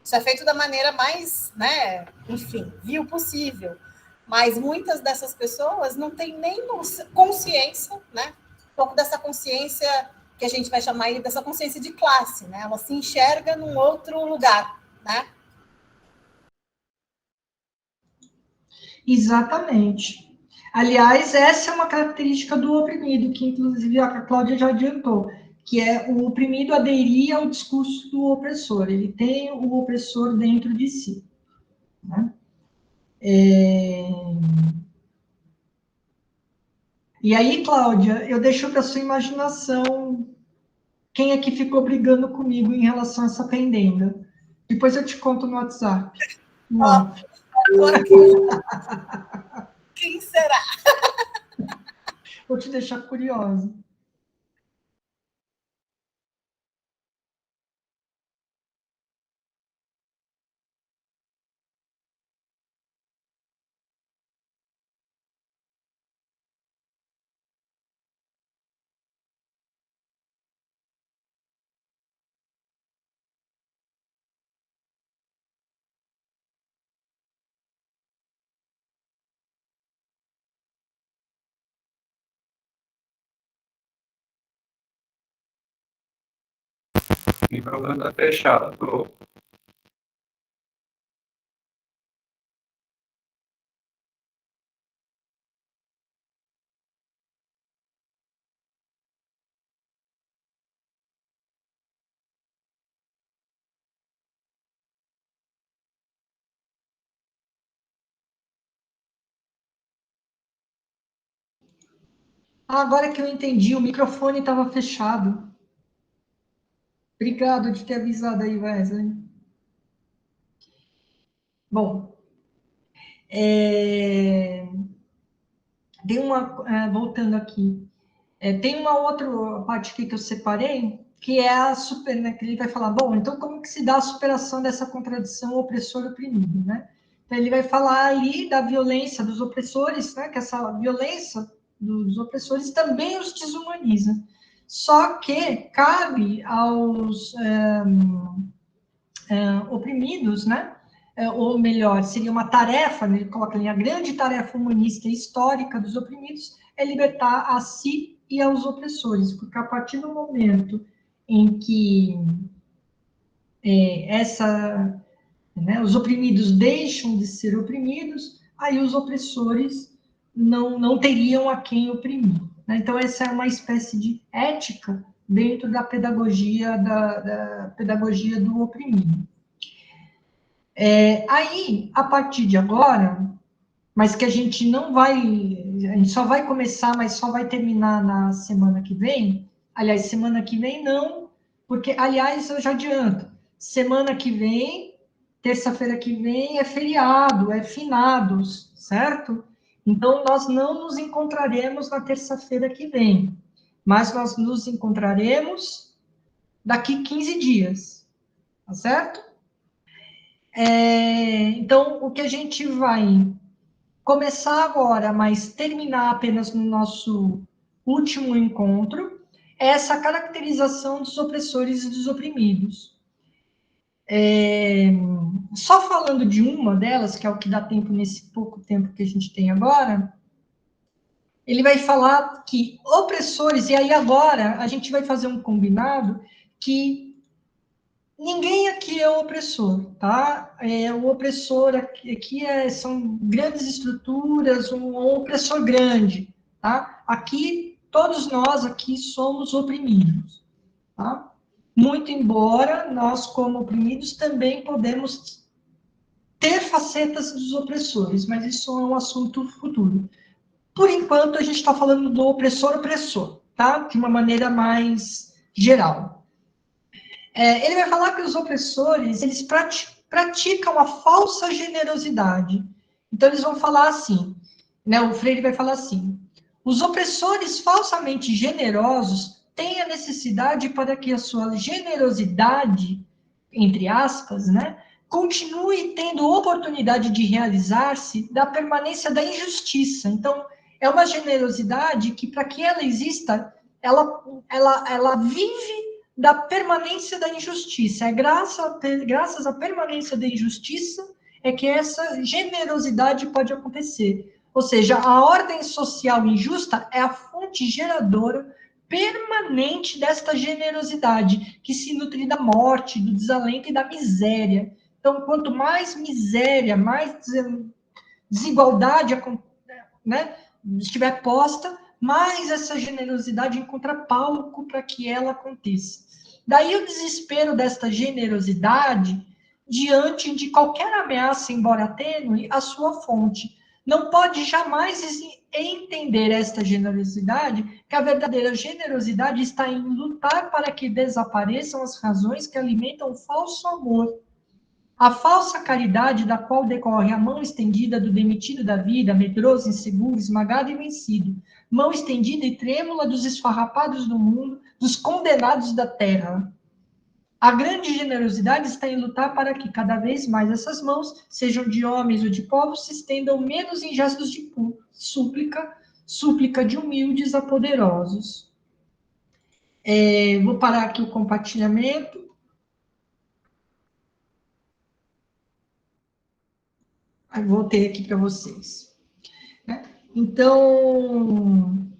[SPEAKER 4] isso é feito da maneira mais, né, enfim, vil possível. Mas muitas dessas pessoas não têm nem consciência, né? Um pouco dessa consciência que a gente vai chamar aí dessa consciência de classe, né? Ela se enxerga num outro lugar, né?
[SPEAKER 1] Exatamente. Aliás, essa é uma característica do oprimido, que inclusive a Cláudia já adiantou, que é o oprimido aderir ao discurso do opressor, ele tem o opressor dentro de si. Né? E aí, Cláudia, eu deixo para sua imaginação quem é que ficou brigando comigo em relação a essa pendenga. Depois eu te conto no WhatsApp.
[SPEAKER 4] Ó, tô aqui. Quem será?
[SPEAKER 1] Vou te deixar curiosa.
[SPEAKER 5] O microfone está fechado.
[SPEAKER 1] Agora que eu entendi, o microfone estava fechado. Obrigado de ter avisado aí, Wesley. Bom, voltando aqui, tem uma outra parte aqui que eu separei, que é a super, né, que ele vai falar, bom, então como que se dá a superação dessa contradição opressor-oprimido, né? Então ele vai falar ali da violência dos opressores, né, que essa violência dos opressores também os desumaniza. Só que cabe aos oprimidos, né? Ou melhor, seria uma tarefa, né? Ele coloca ali, a grande tarefa humanista e histórica dos oprimidos é libertar a si e aos opressores, porque a partir do momento em que os oprimidos deixam de ser oprimidos, aí os opressores não teriam a quem oprimir. Né? Então, essa é uma espécie de ética dentro da pedagogia, da pedagogia do oprimido. Aí, a partir de agora, mas que a gente só vai começar, mas só vai terminar na semana que vem. Aliás, semana que vem não, porque, aliás, eu já adianto, semana que vem, terça-feira que vem, é feriado, é finados, certo? Então, nós não nos encontraremos na terça-feira que vem, mas nós nos encontraremos daqui 15 dias, tá certo? Então, o que a gente vai começar agora, mas terminar apenas no nosso último encontro, é essa caracterização dos opressores e dos oprimidos. Só falando de uma delas, que é o que dá tempo nesse pouco tempo que a gente tem agora, ele vai falar que opressores, e aí agora a gente vai fazer um combinado que ninguém aqui é opressor, tá? O opressor aqui são grandes estruturas, um opressor grande, tá? Aqui, todos nós aqui somos oprimidos, tá? Muito embora nós, como oprimidos, também podemos ter facetas dos opressores, mas isso é um assunto futuro. Por enquanto, a gente está falando do opressor-opressor, tá? De uma maneira mais geral. Ele vai falar que os opressores, eles praticam a falsa generosidade. Então, eles vão falar assim, né? O Freire vai falar assim, os opressores falsamente generosos têm a necessidade para que a sua generosidade, entre aspas, né, continue tendo oportunidade de realizar-se da permanência da injustiça. Então, é uma generosidade que, para que ela exista, ela vive da permanência da injustiça. É graças à permanência da injustiça é que essa generosidade pode acontecer. Ou seja, a ordem social injusta é a fonte geradora permanente desta generosidade, que se nutre da morte, do desalento e da miséria. Então, quanto mais miséria, mais desigualdade, né, estiver posta, mais essa generosidade encontra palco para que ela aconteça. Daí o desespero desta generosidade diante de qualquer ameaça, embora tênue, a sua fonte. Não pode jamais entender esta generosidade, que a verdadeira generosidade está em lutar para que desapareçam as razões que alimentam o falso amor. A falsa caridade da qual decorre a mão estendida do demitido da vida, medroso, inseguro, esmagado e vencido. Mão estendida e trêmula dos esfarrapados do mundo, dos condenados da terra. A grande generosidade está em lutar para que cada vez mais essas mãos, sejam de homens ou de povos, se estendam menos em gestos de súplica de humildes a poderosos. Vou parar aqui o compartilhamento. Voltei aqui para vocês. Então,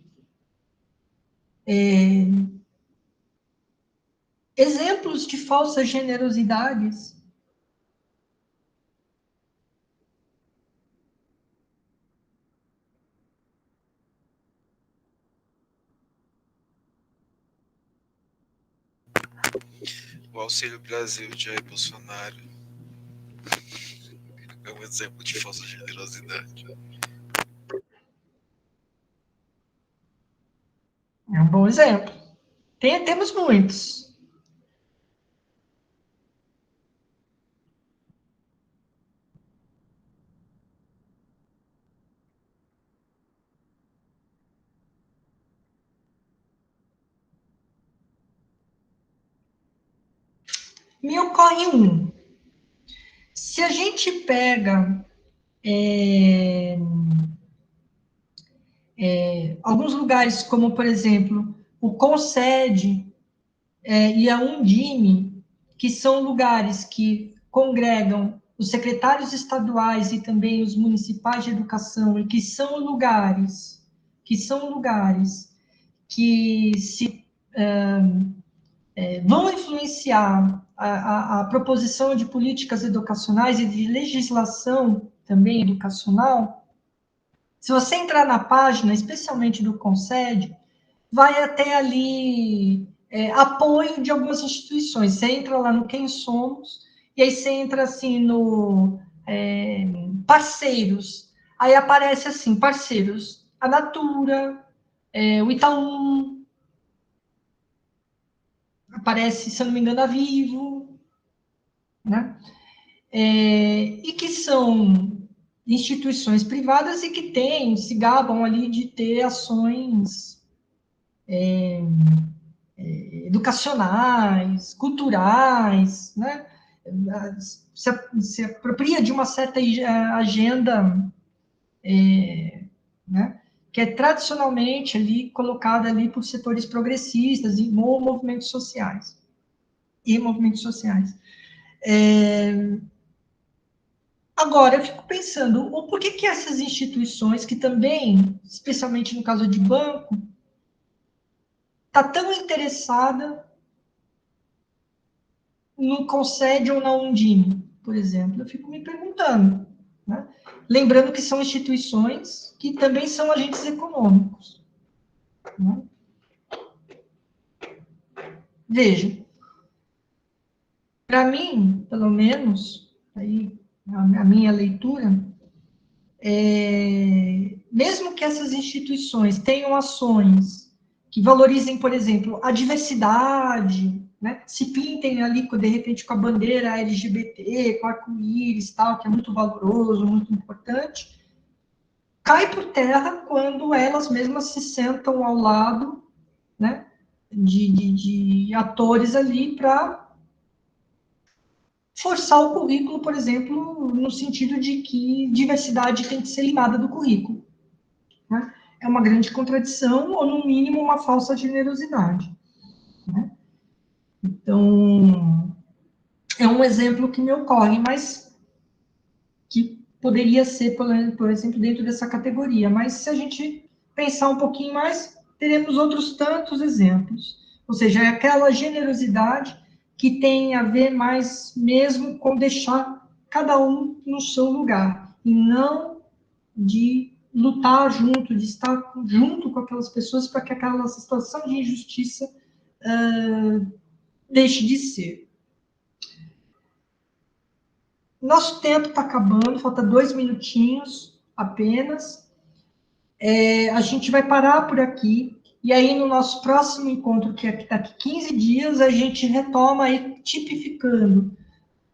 [SPEAKER 1] exemplos de falsas generosidades.
[SPEAKER 3] O Auxílio Brasil de Jair Bolsonaro é um exemplo de falsa generosidade.
[SPEAKER 1] É um bom exemplo. Temos muitos. Me ocorre um. Se a gente pega alguns lugares, como, por exemplo, o Concede e a Undime, que são lugares que congregam os secretários estaduais e também os municipais de educação, e que são lugares que se vão influenciar a proposição de políticas educacionais e de legislação também educacional. Se você entrar na página, especialmente do Concede, vai até ali apoio de algumas instituições. Você entra lá no Quem Somos, e aí você entra assim no parceiros. Aí aparece assim, parceiros, a Natura, o Itaú, aparece, se eu não me engano, a Vivo, né? E que são instituições privadas e que se gabam ali de ter ações educacionais, culturais, né? Se apropria de uma certa agenda, né? Que é tradicionalmente ali colocada ali por setores progressistas e movimentos sociais. Agora, eu fico pensando, por que essas instituições que também, especialmente no caso de banco, está tão interessada no Concede ou na Undime, por exemplo? Eu fico me perguntando, né? Lembrando que são instituições que também são agentes econômicos, né? Veja, para mim, pelo menos, aí, a minha leitura, mesmo que essas instituições tenham ações que valorizem, por exemplo, a diversidade, né, se pintem ali, de repente, com a bandeira LGBT, com arco-íris, tal, que é muito valoroso, muito importante, cai por terra quando elas mesmas se sentam ao lado, né, de atores ali para forçar o currículo, por exemplo, no sentido de que diversidade tem que ser limada do currículo, né? É uma grande contradição, ou, no mínimo, uma falsa generosidade, né? Então, é um exemplo que me ocorre, mas que poderia ser, por exemplo, dentro dessa categoria. Mas, se a gente pensar um pouquinho mais, teremos outros tantos exemplos. Ou seja, é aquela generosidade que tem a ver mais mesmo com deixar cada um no seu lugar, e não de lutar junto, de estar junto com aquelas pessoas para que aquela situação de injustiça deixe de ser. Nosso tempo está acabando, falta 2 minutinhos apenas. A gente vai parar por aqui, e aí no nosso próximo encontro, que é daqui 15 dias, a gente retoma aí tipificando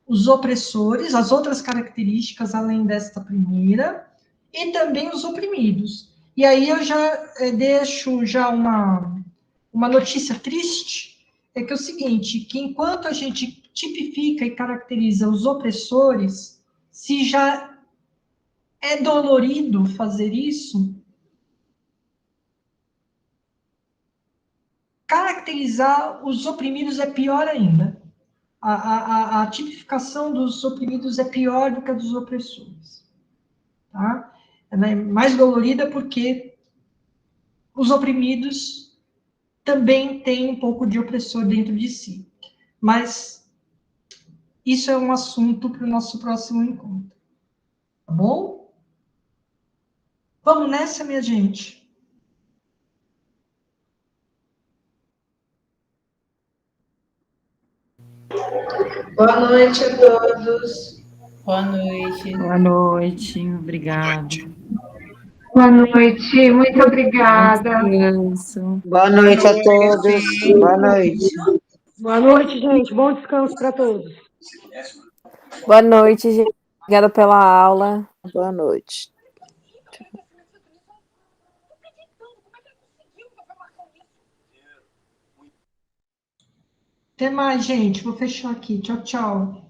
[SPEAKER 1] os opressores, as outras características além desta primeira, e também os oprimidos. E aí eu já deixo já uma notícia triste, é que é o seguinte, que enquanto a gente tipifica e caracteriza os opressores, se já é dolorido fazer isso, caracterizar os oprimidos é pior ainda. A tipificação dos oprimidos é pior do que a dos opressores. Tá? Ela é mais dolorida porque os oprimidos também têm um pouco de opressor dentro de si. Mas isso é um assunto para o nosso próximo encontro. Tá bom? Vamos nessa, minha gente.
[SPEAKER 7] Boa noite a todos.
[SPEAKER 8] Boa noite.
[SPEAKER 9] Boa noite, obrigada.
[SPEAKER 10] Boa noite, muito obrigada.
[SPEAKER 11] Boa noite a todos. Boa noite.
[SPEAKER 10] Boa noite, gente. Bom descanso para todos.
[SPEAKER 2] Boa noite, gente. Obrigada pela aula.
[SPEAKER 11] Boa noite.
[SPEAKER 1] Até mais, gente. Vou fechar aqui. Tchau, tchau.